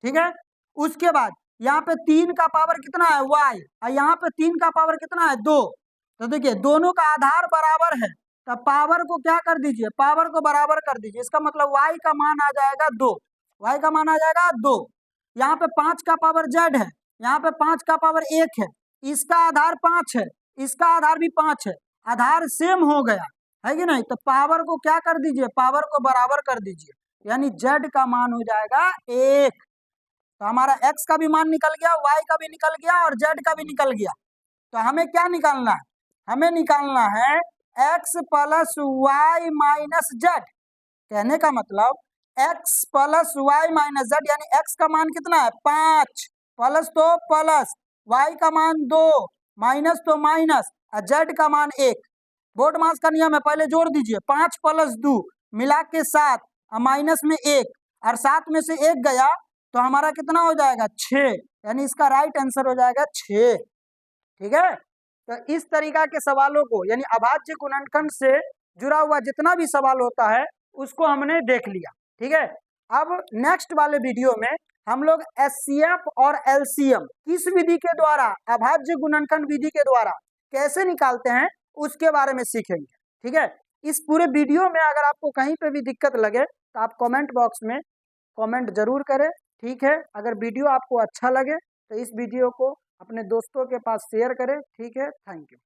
ठीक है, उसके बाद यहाँ पे 3 का पावर कितना है y और यहाँ पे 3 का पावर कितना है 2, तो देखिए दोनों का आधार बराबर है, तो पावर को क्या कर दीजिए, पावर को बराबर कर दीजिए। इसका मतलब y का मान आ जाएगा 2, y का मान आ जाएगा 2। यहाँ पे 5 का पावर z है, यहाँ पे 5 का पावर 1 है, इसका आधार 5 है, इसका आधार भी 5 है, आधार सेम हो गया है कि नहीं? तो पावर को क्या कर दीजिए, पावर को बराबर कर दीजिए, यानी z का मान हो जाएगा 1। तो हमारा x का भी मान निकल गया, y का भी निकल गया और z का भी निकल गया। तो हमें क्या निकालना है, हमें निकालना है x plus Y minus Z. कहने का मतलब x plus Y minus Z, यानी x का मान कितना है 5, प्लस तो प्लस, y का मान 2, माइनस तो माइनस, और z का मान 1। बोर्ड मास का नियम है, पहले जोड़ दीजिए, 5 प्लस 2 मिला के 7 और माइनस में 1, और 7 में से 1 गया तो हमारा कितना हो जाएगा 6, यानी इसका राइट आंसर हो जाएगा 6। ठीक है, तो इस तरीका के सवालों को यानी अभाज्य गुणनखंड से जुड़ा हुआ जितना भी सवाल होता है उसको हमने देख लिया। ठीक है, अब नेक्स्ट वाले वीडियो में हम लोग एचसीएफ और एलसीएम किस विधि के द्वारा, अभाज्य गुणनखंड विधि के द्वारा कैसे निकालते हैं उसके बारे में सीखेंगे। ठीक है, इस पूरे वीडियो में अगर आपको कहीं पे भी दिक्कत लगे तो आप कमेंट बॉक्स में कमेंट जरूर करें। ठीक है, अगर वीडियो आपको अच्छा लगे तो इस वीडियो को अपने दोस्तों के पास शेयर करें। ठीक है, थैंक यू।